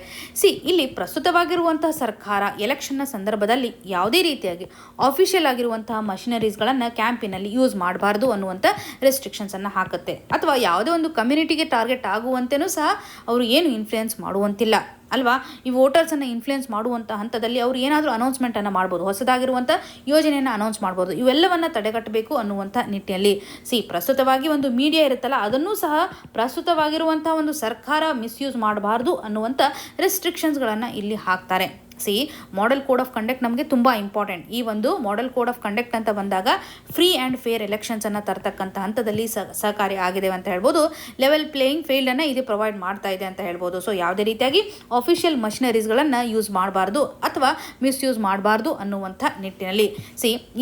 ಇಲ್ಲಿ ಪ್ರಸ್ತುತವಾಗಿರುವಂತಹ ಸರ್ಕಾರ ಎಲೆಕ್ಷನ್ನ ಸಂದರ್ಭದಲ್ಲಿ ಯಾವುದೇ ರೀತಿಯಾಗಿ ಆಫಿಷಿಯಲ್ ಆಗಿರುವಂತಹ ಮಷಿನರೀಸ್ಗಳನ್ನು ಕ್ಯಾಂಪಿನಲ್ಲಿ ಯೂಸ್ ಮಾಡಬಾರ್ದು ಅನ್ನುವಂಥ ರೆಸ್ಟ್ರಿಕ್ಷನ್ಸನ್ನು ಹಾಕುತ್ತೆ. ಅಥವಾ ಯಾವುದೇ ಒಂದು ಕಮ್ಯುನಿಟಿಗೆ ಟಾರ್ಗೆಟ್ ಆಗುವಂತೆಯೂ ಸಹ ಅವರು ಏನು ಇನ್ಫ್ಲೂಯೆನ್ಸ್ ಮಾಡುವಂತಿಲ್ಲ ಅಲ್ವಾ. ಈ ವೋಟರ್ಸನ್ನು ಇನ್ಫ್ಲೂಯೆನ್ಸ್ ಮಾಡುವಂಥ ಹಂತದಲ್ಲಿ ಅವರು ಏನಾದರೂ ಅನೌನ್ಸ್ಮೆಂಟನ್ನು ಮಾಡ್ಬೋದು, ಹೊಸದಾಗಿರುವಂಥ ಯೋಜನೆಯನ್ನು ಅನೌನ್ಸ್ ಮಾಡ್ಬೋದು. ಇವೆಲ್ಲವನ್ನು ತಡೆಗಟ್ಟಬೇಕು ಅನ್ನುವಂಥ ನಿಟ್ಟಿನಲ್ಲಿ ಪ್ರಸ್ತುತವಾಗಿ ಒಂದು ಮೀಡಿಯಾ ಇರುತ್ತಲ್ಲ, ಅದನ್ನೂ ಸಹ ಪ್ರಸ್ತುತವಾಗಿರುವಂಥ ಒಂದು ಸರ್ಕಾರ ಮಿಸ್ಯೂಸ್ ಮಾಡಬಾರ್ದು ಅನ್ನುವಂಥ ರೆಸ್ಟ್ರಿಕ್ಷನ್ಸ್ಗಳನ್ನು ಇಲ್ಲಿ ಹಾಕ್ತಾರೆ. ಮಾಡೆಲ್ ಕೋಡ್ ಆಫ್ ಕಂಡಕ್ಟ್ ನಮಗೆ ತುಂಬ ಇಂಪಾರ್ಟೆಂಟ್. ಈ ಒಂದು ಮಾಡೆಲ್ ಕೋಡ್ ಆಫ್ ಕಂಡಕ್ಟ್ ಅಂತ ಬಂದಾಗ ಫ್ರೀ ಆ್ಯಂಡ್ ಫೇರ್ ಎಲೆಕ್ಷನ್ಸನ್ನು ತರ್ತಕ್ಕಂಥ ಹಂತದಲ್ಲಿ ಸಹಕಾರಿ ಆಗಿದೆ ಅಂತ ಹೇಳ್ಬೋದು. ಲೆವೆಲ್ ಪ್ಲೇಯಿಂಗ್ ಫೀಲ್ಡನ್ನು ಇದು ಪ್ರೊವೈಡ್ ಮಾಡ್ತಾ ಇದೆ ಅಂತ ಹೇಳ್ಬೋದು. ಯಾವುದೇ ರೀತಿಯಾಗಿ ಆಫಿಷಿಯಲ್ ಮಷಿನರೀಸ್ಗಳನ್ನು ಯೂಸ್ ಮಾಡಬಾರ್ದು ಅಥವಾ ಮಿಸ್ಯೂಸ್ ಮಾಡಬಾರ್ದು ಅನ್ನುವಂಥ ನಿಟ್ಟಿನಲ್ಲಿ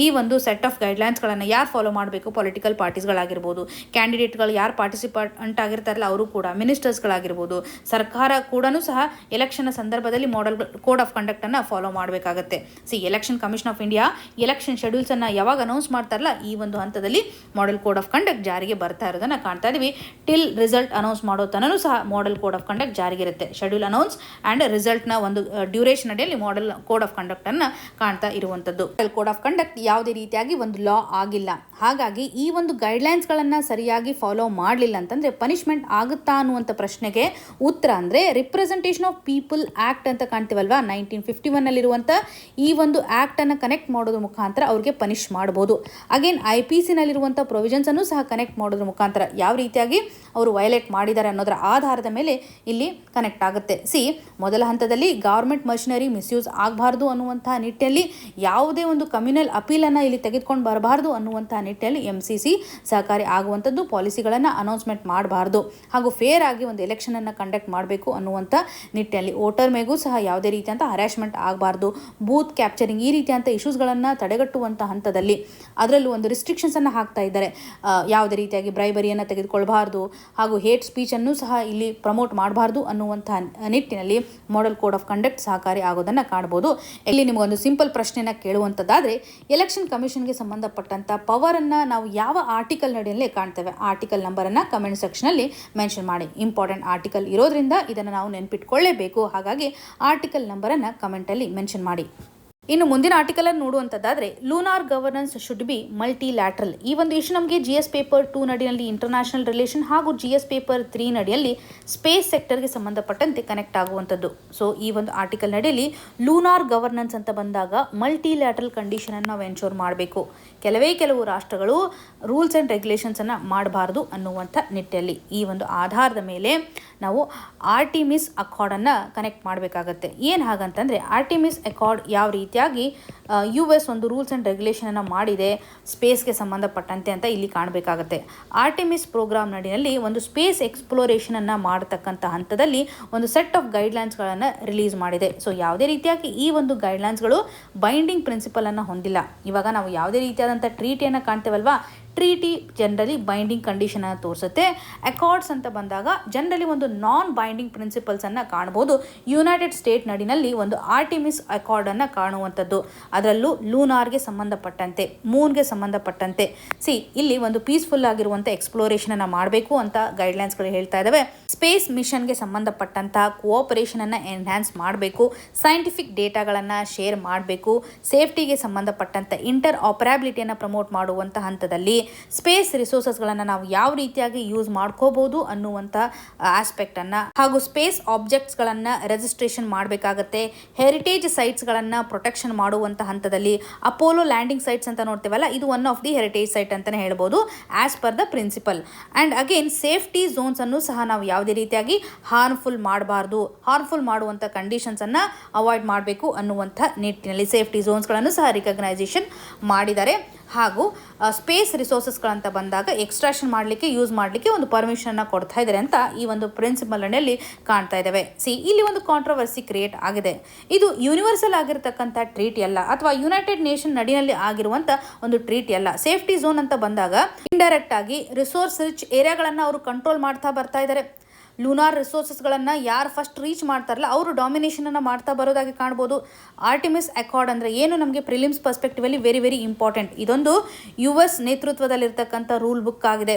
ಈ ಒಂದು ಸೆಟ್ ಆಫ್ ಗೈಡ್ಲೈನ್ಸ್ಗಳನ್ನು ಯಾರು ಫಾಲೋ ಮಾಡಬೇಕು? ಪೊಲಿಟಿಕಲ್ ಪಾರ್ಟೀಸ್ಗಳಾಗಿರ್ಬೋದು, ಕ್ಯಾಂಡಿಡೇಟ್ಗಳು ಯಾರು ಪಾರ್ಟಿಸಿಪೆಂಟ್ ಆಗಿರ್ತಾರಲ್ಲ ಅವರು ಕೂಡ, ಮಿನಿಸ್ಟರ್ಸ್ಗಳಾಗಿರ್ಬೋದು, ಸರ್ಕಾರ ಕೂಡ ಸಹ ಎಲೆಕ್ಷನ್ ಸಂದರ್ಭದಲ್ಲಿ ಮಾಡೆಲ್ ಕೋಡ್ ಆಫ್ ಕಂಡಕ್ಟ್ ಅನ್ನು ಫಾಲೋ ಮಾಡಬೇಕಾಗುತ್ತೆ. Election commission of India election schedules ಅನ್ನು ಯಾವಾಗ ಅನೌನ್ಸ್ ಮಾಡ್ತಾರಲ್ಲ ಈ ಒಂದು ಹಂತದಲ್ಲಿ ಮಾಡೆಲ್ ಕೋಡ್ ಆಫ್ ಕಂಡಕ್ಟ್ ಜಾರಿಗೆ ಬರ್ತಾ ಇರೋದನ್ನ ಕಾಣ್ತಾ ಇದೀವಿ. ಟಿಲ್ ರಿಸಲ್ಟ್ ಅನೌನ್ಸ್ ಮಾಡೋ ತನೂ ಸಹ ಮಾಡೆಲ್ ಕೋಡ್ ಆಫ್ ಕಂಡಕ್ಟ್ ಜಾರಿಗೆ ಇರುತ್ತೆ. ಶೆಡ್ಯೂಲ್ ಅನೌನ್ಸ್ ಅಂಡ್ ರಿಸಲ್ಟ್ ನ ಒಂದು ಡ್ಯೂರೇಷನ್ ಅಡಿಯಲ್ಲಿ ಮಾಡೆಲ್ ಕೋಡ್ ಆಫ್ ಕಂಡಕ್ಟ್ ಅನ್ನ ಕಾಣ್ತಾ ಇರುವಂತದ್ದು. ಮಾಡೆಲ್ ಕೋಡ್ ಆಫ್ ಕಂಡಕ್ಟ್ ಯಾವುದೇ ರೀತಿಯಾಗಿ ಒಂದು ಲಾ ಆಗಿಲ್ಲ. ಹಾಗಾಗಿ ಈ ಒಂದು ಗೈಡ್ಲೈನ್ಸ್ ಗಳನ್ನ ಸರಿಯಾಗಿ ಫಾಲೋ ಮಾಡಲಿಲ್ಲ ಅಂತಂದ್ರೆ ಪನಿಷ್ಮೆಂಟ್ ಆಗುತ್ತಾ ಅನ್ನುವಂಥ ಪ್ರಶ್ನೆಗೆ ಉತ್ತರ ಅಂದ್ರೆ ರಿಪ್ರೆಸೆಂಟೇಷನ್ ಆಫ್ ಪೀಪಲ್ ಆಕ್ಟ್ ಅಂತ ಕಾಣ್ತೀವಲ್ವಾ, 1951 ನಲ್ಲಿರುವಂಥ ಈ ಒಂದು ಆಕ್ಟ್ ಅನ್ನು ಕನೆಕ್ಟ್ ಮಾಡೋದ್ರ ಮುಖಾಂತರ ಅವ್ರಿಗೆ ಪನಿಷ್ ಮಾಡಬಹುದು. ಅಗೇನ್ IPC ನಲ್ಲಿರುವಂಥ ಪ್ರೊವಿಷನ್ಸ್ ಅನ್ನು ಸಹ ಕನೆಕ್ಟ್ ಮಾಡೋದ್ರ ಮುಖಾಂತರ ಯಾವ ರೀತಿಯಾಗಿ ಅವರು ವೈಲೇಟ್ ಮಾಡಿದ್ದಾರೆ ಅನ್ನೋದರ ಆಧಾರದ ಮೇಲೆ ಇಲ್ಲಿ ಕನೆಕ್ಟ್ ಆಗುತ್ತೆ. ಮೊದಲ ಹಂತದಲ್ಲಿ ಗವರ್ಮೆಂಟ್ ಮಷಿನರಿ ಮಿಸ್ಯೂಸ್ ಆಗಬಾರ್ದು ಅನ್ನುವಂಥ ನಿಟ್ಟಿನಲ್ಲಿ ಯಾವುದೇ ಒಂದು ಕಮ್ಯುನಲ್ ಅಪೀಲನ್ನು ಇಲ್ಲಿ ತೆಗೆದುಕೊಂಡು ಬರಬಾರ್ದು ಅನ್ನುವಂಥ ನಿಟ್ಟಿನಲ್ಲಿ MCC ಸಹಕಾರಿ ಆಗುವಂಥದ್ದು. ಪಾಲಿಸಿಗಳನ್ನು ಅನೌನ್ಸ್ಮೆಂಟ್ ಮಾಡಬಾರ್ದು ಹಾಗೂ ಫೇರ್ ಆಗಿ ಒಂದು ಎಲೆಕ್ಷನ್ ಅನ್ನು ಕಂಡಕ್ಟ್ ಮಾಡಬೇಕು ಅನ್ನುವಂಥ ನಿಟ್ಟಿನಲ್ಲಿ ವೋಟರ್ ಮೇಗೂ ಸಹ ಯಾವುದೇ ರೀತಿಯಂಥ ಹರಾಸ್ಮೆಂಟ್ ಆಗಬಾರ್ದು. ಬೂತ್ ಕ್ಯಾಪ್ಚರಿಂಗ್ ಈ ರೀತಿಯಂಥ ಇಶ್ಯೂಸ್ಗಳನ್ನು ತಡೆಗಟ್ಟುವಂಥ ಹಂತದಲ್ಲಿ ಅದರಲ್ಲೂ ಒಂದು ರಿಸ್ಟ್ರಿಕ್ಷನ್ಸ್ ಅನ್ನು ಹಾಕ್ತಾ ಇದ್ದಾರೆ. ಯಾವುದೇ ರೀತಿಯಾಗಿ ಬ್ರೈಬರಿಯನ್ನು ತೆಗೆದುಕೊಳ್ಬಾರ್ದು ಹಾಗೂ ಹೇಟ್ ಸ್ಪೀಚ್ ಅನ್ನು ಸಹ ಇಲ್ಲಿ ಪ್ರಮೋಟ್ ಮಾಡಬಾರ್ದು ಅನ್ನುವಂಥ ನಿಟ್ಟಿನಲ್ಲಿ ಮಾಡೆಲ್ ಕೋಡ್ ಆಫ್ ಕಂಡಕ್ಟ್ ಸಹಕಾರಿ ಆಗೋದನ್ನು ಕಾಣಬಹುದು. ಇಲ್ಲಿ ನಿಮಗೊಂದು ಸಿಂಪಲ್ ಪ್ರಶ್ನೆನ ಕೇಳುವಂಥದ್ದಾದರೆ ಎಲೆಕ್ಷನ್ ಕಮಿಷನ್ಗೆ ಸಂಬಂಧಪಟ್ಟಂಥ ಪವರನ್ನು ನಾವು ಯಾವ ಆರ್ಟಿಕಲ್ ನಡಿಯಲ್ಲೇ ಕಾಣ್ತೇವೆ? ಆರ್ಟಿಕಲ್ ನಂಬರನ್ನು ಕಮೆಂಟ್ ಸೆಕ್ಷನಲ್ಲಿ ಮೆನ್ಷನ್ ಮಾಡಿ. ಇಂಪಾರ್ಟೆಂಟ್ ಆರ್ಟಿಕಲ್ ಇರೋದ್ರಿಂದ ಇದನ್ನು ನಾವು ನೆನ್ಪಿಟ್ಕೊಳ್ಳೇಬೇಕು. ಹಾಗಾಗಿ ಆರ್ಟಿಕಲ್ ನಂಬರನ್ನು ಕಮೆಂಟಲ್ಲಿ ಮೆನ್ಷನ್ ಮಾಡಿ. ಇನ್ನು ಮುಂದಿನ ಆರ್ಟಿಕಲ್ ಅನ್ನು ನೋಡುವಂಥದ್ದಾದರೆ lunar governance should be multilateral. ಈ ಒಂದು ಇಶ್ಯೂ ನಮಗೆ GS ಪೇಪರ್ 2 ನಡಿಯಲ್ಲಿ ಇಂಟರ್ನ್ಯಾಷನಲ್ ರಿಲೇಷನ್ ಹಾಗೂ GS ಪೇಪರ್ 3 ನಡಿಯಲ್ಲಿ ಸ್ಪೇಸ್ ಸೆಕ್ಟರ್ಗೆ ಸಂಬಂಧಪಟ್ಟಂತೆ ಕನೆಕ್ಟ್ ಆಗುವಂಥದ್ದು. ಈ ಒಂದು ಆರ್ಟಿಕಲ್ ನಡಿಯಲ್ಲಿ ಲೂನಾರ್ ಗವರ್ನೆನ್ಸ್ ಅಂತ ಬಂದಾಗ ಮಲ್ಟಿಲ್ಯಾಟ್ರಲ್ ಕಂಡೀಷನನ್ನು ನಾವು ಎನ್ಶೋರ್ ಮಾಡಬೇಕು. ಕೆಲವು ರಾಷ್ಟ್ರಗಳು ರೂಲ್ಸ್ ಆ್ಯಂಡ್ ರೆಗ್ಯುಲೇಷನ್ಸನ್ನು ಮಾಡಬಾರ್ದು ಅನ್ನುವಂಥ ನಿಟ್ಟಿನಲ್ಲಿ ಈ ಒಂದು ಆಧಾರದ ಮೇಲೆ ನಾವು ಆರ್ಟಿಮಿಸ್ ಅಕಾರ್ಡನ್ನು ಕನೆಕ್ಟ್ ಮಾಡಬೇಕಾಗತ್ತೆ. ಏನು ಹಾಗಂತಂದರೆ ಆರ್ಟಿಮಿಸ್ ಅಕಾರ್ಡ್ ಯಾವ ರೀತಿಯಾಗಿ US ಒಂದು ರೂಲ್ಸ್ ಆ್ಯಂಡ್ ರೆಗ್ಯುಲೇಷನನ್ನು ಮಾಡಿದೆ ಸ್ಪೇಸ್ಗೆ ಸಂಬಂಧಪಟ್ಟಂತೆ ಅಂತ ಇಲ್ಲಿ ಕಾಣಬೇಕಾಗತ್ತೆ. ಆರ್ಟಿಮಿಸ್ ಪ್ರೋಗ್ರಾಮ್ ನಡಿನಲ್ಲಿ ಒಂದು ಸ್ಪೇಸ್ ಎಕ್ಸ್ಪ್ಲೋರೇಷನನ್ನು ಮಾಡತಕ್ಕಂಥ ಹಂತದಲ್ಲಿ ಒಂದು ಸೆಟ್ ಆಫ್ ಗೈಡ್ಲೈನ್ಸ್ಗಳನ್ನು ರಿಲೀಸ್ ಮಾಡಿದೆ. ಯಾವುದೇ ರೀತಿಯಾಗಿ ಈ ಒಂದು ಗೈಡ್ಲೈನ್ಸ್ಗಳು ಬೈಂಡಿಂಗ್ ಪ್ರಿನ್ಸಿಪಲನ್ನು ಹೊಂದಿಲ್ಲ. ಇವಾಗ ನಾವು ಯಾವುದೇ ರೀತಿಯಾದಂಥ ಟ್ರೀಟಿಯನ್ನು ಕಾಣ್ತೇವಲ್ವಾ, ಟ್ರೀಟಿ ಜನರಲಿ ಬೈಂಡಿಂಗ್ ಕಂಡೀಷನ್ ಅನ್ನು ತೋರಿಸುತ್ತೆ. ಅಕಾರ್ಡ್ಸ್ ಅಂತ ಬಂದಾಗ ಜನರಲಿ ಒಂದು ನಾನ್ ಬೈಂಡಿಂಗ್ ಪ್ರಿನ್ಸಿಪಲ್ಸ್ ಅನ್ನು ಕಾಣಬಹುದು. ಯುನೈಟೆಡ್ ಸ್ಟೇಟ್ ನಡಿನಲ್ಲಿ ಒಂದು ಆರ್ಟಿಮಿಸ್ ಅಕಾರ್ಡ್ ಅನ್ನು ಕಾಣುವಂಥದ್ದು. ಅದರಲ್ಲೂ ಲೂನಾರ್ಗೆ ಸಂಬಂಧಪಟ್ಟಂತೆ, ಮೂನ್ಗೆ ಸಂಬಂಧಪಟ್ಟಂತೆ ಇಲ್ಲಿ ಒಂದು ಪೀಸ್ಫುಲ್ ಆಗಿರುವಂಥ ಎಕ್ಸ್ಪ್ಲೋರೇಷನ್ ಅನ್ನು ಮಾಡಬೇಕು ಅಂತ ಗೈಡ್ಲೈನ್ಸ್ಗಳು ಹೇಳ್ತಾ ಇದ್ದಾವೆ. ಸ್ಪೇಸ್ ಮಿಷನ್ಗೆ ಸಂಬಂಧಪಟ್ಟಂಥ ಕೋಆಪರೇಷನ್ ಅನ್ನು ಎನ್ಹ್ಯಾನ್ಸ್ ಮಾಡಬೇಕು. ಸೈಂಟಿಫಿಕ್ ಡೇಟಾಗಳನ್ನು ಶೇರ್ ಮಾಡಬೇಕು. ಸೇಫ್ಟಿಗೆ ಸಂಬಂಧಪಟ್ಟಂಥ ಇಂಟರ್ ಆಪರೇಬಿಲಿಟಿಯನ್ನು ಪ್ರಮೋಟ್ ಮಾಡುವಂಥ ಹಂತದಲ್ಲಿ ಸ್ಪೇಸ್ ರಿಸೋರ್ಸಸ್ಗಳನ್ನು ನಾವು ಯಾವ ರೀತಿಯಾಗಿ ಯೂಸ್ ಮಾಡ್ಕೋಬಹುದು ಅನ್ನುವಂಥ ಆಸ್ಪೆಕ್ಟನ್ನು ಹಾಗೂ ಸ್ಪೇಸ್ ಆಬ್ಜೆಕ್ಟ್ಸ್ಗಳನ್ನು ರಿಜಿಸ್ಟ್ರೇಷನ್ ಮಾಡಬೇಕಾಗತ್ತೆ. ಹೆರಿಟೇಜ್ ಸೈಟ್ಸ್ಗಳನ್ನು ಪ್ರೊಟೆಕ್ಷನ್ ಮಾಡುವಂಥ ಹಂತದಲ್ಲಿ ಅಪೋಲೋ ಲ್ಯಾಂಡಿಂಗ್ ಸೈಟ್ಸ್ ಅಂತ ನೋಡ್ತೀವಲ್ಲ, ಇದು one of the heritage site ಅಂತಲೇ ಹೇಳ್ಬೋದು as per the principle. And again safety zones ಅನ್ನು ಸಹ ನಾವು ಯಾವುದೇ ರೀತಿಯಾಗಿ ಹಾರ್ಮ್ಫುಲ್ ಮಾಡಬಾರ್ದು, ಹಾರ್ಮ್ಫುಲ್ ಮಾಡುವಂಥ ಕಂಡೀಷನ್ಸನ್ನು ಅವಾಯ್ಡ್ ಮಾಡಬೇಕು ಅನ್ನುವಂಥ ನಿಟ್ಟಿನಲ್ಲಿ ಸೇಫ್ಟಿ ಝೋನ್ಸ್ಗಳನ್ನು ಸಹ ರಿಕಗ್ನೈಸೇಷನ್ ಮಾಡಿದ್ದಾರೆ. ಹಾಗೂ ಸ್ಪೇಸ್ ರಿಸೋರ್ಸಸ್ಗಳಂತ ಬಂದಾಗ ಎಕ್ಸ್ಟ್ರಾಕ್ಷನ್ ಮಾಡಲಿಕ್ಕೆ ಯೂಸ್ ಮಾಡಲಿಕ್ಕೆ ಒಂದು ಪರ್ಮಿಷನ್ನ ಕೊಡ್ತಾ ಇದ್ದಾರೆ ಅಂತ ಈ ಒಂದು ಪ್ರಿನ್ಸಿಪಲ್ ಅಡಿಯಲ್ಲಿ ಕಾಣ್ತಾ ಇದ್ದಾವೆ. ಇಲ್ಲಿ ಒಂದು ಕಾಂಟ್ರವರ್ಸಿ ಕ್ರಿಯೇಟ್ ಆಗಿದೆ. ಇದು ಯೂನಿವರ್ಸಲ್ ಆಗಿರತಕ್ಕಂಥ ಟ್ರೀಟಿ ಅಲ್ಲ ಅಥವಾ ಯುನೈಟೆಡ್ ನೇಷನ್ ನಡಿನಲ್ಲಿ ಆಗಿರುವಂಥ ಒಂದು ಟ್ರೀಟಿ ಅಲ್ಲ. ಸೇಫ್ಟಿ ಝೋನ್ ಅಂತ ಬಂದಾಗ ಇಂಡೈರೆಕ್ಟ್ ಆಗಿ ರಿಸೋರ್ಸ್ ರಿಚ್ ಏರಿಯಾಗಳನ್ನು ಅವರು ಕಂಟ್ರೋಲ್ ಮಾಡ್ತಾ ಬರ್ತಾ ಇದ್ದಾರೆ. ಲೂನಾರ್ ರಿಸೋರ್ಸಸ್ಗಳನ್ನು ಯಾರು ಫಸ್ಟ್ ರೀಚ್ ಮಾಡ್ತಾರಲ್ಲ ಅವರು ಡಾಮಿನೇಷನನ್ನು ಮಾಡ್ತಾ ಬರೋದಾಗಿ ಕಾಣ್ಬೋದು. ಆರ್ಟಿಮಿಸ್ ಅಕಾರ್ಡ್ ಅಂದರೆ ಏನು ನಮಗೆ prelims perspectively very very important. ಇದೊಂದು US ನೇತೃತ್ವದಲ್ಲಿರ್ತಕ್ಕಂಥ ರೂಲ್ ಬುಕ್ ಆಗಿದೆ.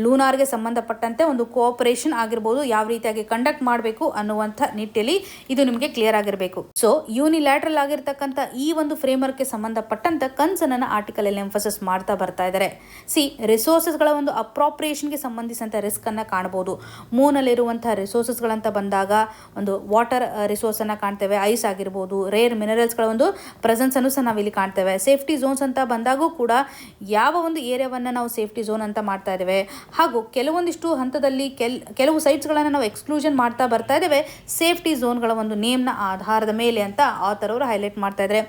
ಲೂನಾರ್ಗೆ ಸಂಬಂಧಪಟ್ಟಂತೆ ಒಂದು ಕೋಆಪರೇಷನ್ ಆಗಿರ್ಬೋದು, ಯಾವ ರೀತಿಯಾಗಿ ಕಂಡಕ್ಟ್ ಮಾಡಬೇಕು ಅನ್ನುವಂಥ ನಿಟ್ಟಿನಲ್ಲಿ ಇದು ನಿಮಗೆ ಕ್ಲಿಯರ್ ಆಗಿರಬೇಕು. ಸೊ ಯೂನಿಲ್ಯಾಟ್ರಲ್ ಆಗಿರ್ತಕ್ಕಂಥ ಈ ಒಂದು ಫ್ರೇಮ್ವರ್ಕ್ಗೆ ಸಂಬಂಧಪಟ್ಟಂತ ಕನ್ಸರ್ನ್ ಆರ್ಟಿಕಲ್ ಅಲ್ಲಿ ಎಂಫಸಿಸ್ ಮಾಡ್ತಾ ಬರ್ತಾ ಇದ್ದಾರೆ. ರಿಸೋರ್ಸಸ್ಗಳ ಒಂದು ಅಪ್ರಾಪ್ರಿಯೇಷನ್ಗೆ ಸಂಬಂಧಿಸಿದಂಥ ರಿಸ್ಕ್ ಅನ್ನ ಕಾಣಬಹುದು. ಮೂನಲ್ಲಿರುವಂತಹ ರಿಸೋರ್ಸಸ್ಗಳಂತ ಬಂದಾಗ ಒಂದು ವಾಟರ್ ರಿಸೋರ್ಸ್ ಅನ್ನ ಕಾಣ್ತೇವೆ, ಐಸ್ ಆಗಿರ್ಬೋದು, ರೇರ್ ಮಿನರಲ್ಸ್ಗಳ ಒಂದು ಪ್ರೆಸೆನ್ಸ್ ಅನ್ನು ಸಹ ನಾವಿಲ್ಲಿ ಕಾಣ್ತೇವೆ. ಸೇಫ್ಟಿ ಝೋನ್ಸ್ ಅಂತ ಬಂದಾಗೂ ಕೂಡ ಯಾವ ಒಂದು ಏರಿಯಾವನ್ನು ನಾವು ಸೇಫ್ಟಿ ಝೋನ್ ಅಂತ ಮಾಡ್ತಾ ಇದ್ದೇವೆ, ಹಾಗೂ ಕೆಲವೊಂದಿಷ್ಟು ಹಂತದಲ್ಲಿ ಕೆಲವು ಸೈಟ್ಸ್ಗಳನ್ನು ನಾವು ಎಕ್ಸ್ಕ್ಲೂಷನ್ ಮಾಡ್ತಾ ಬರ್ತಾ ಇದ್ದೇವೆ ಸೇಫ್ಟಿ ಝೋನ್ಗಳ ಒಂದು ನೇಮ್ನ ಆಧಾರದ ಮೇಲೆ ಅಂತ ಆಥರ್ ಅವರು ಹೈಲೈಟ್ ಮಾಡ್ತಾ ಇದ್ದಾರೆ.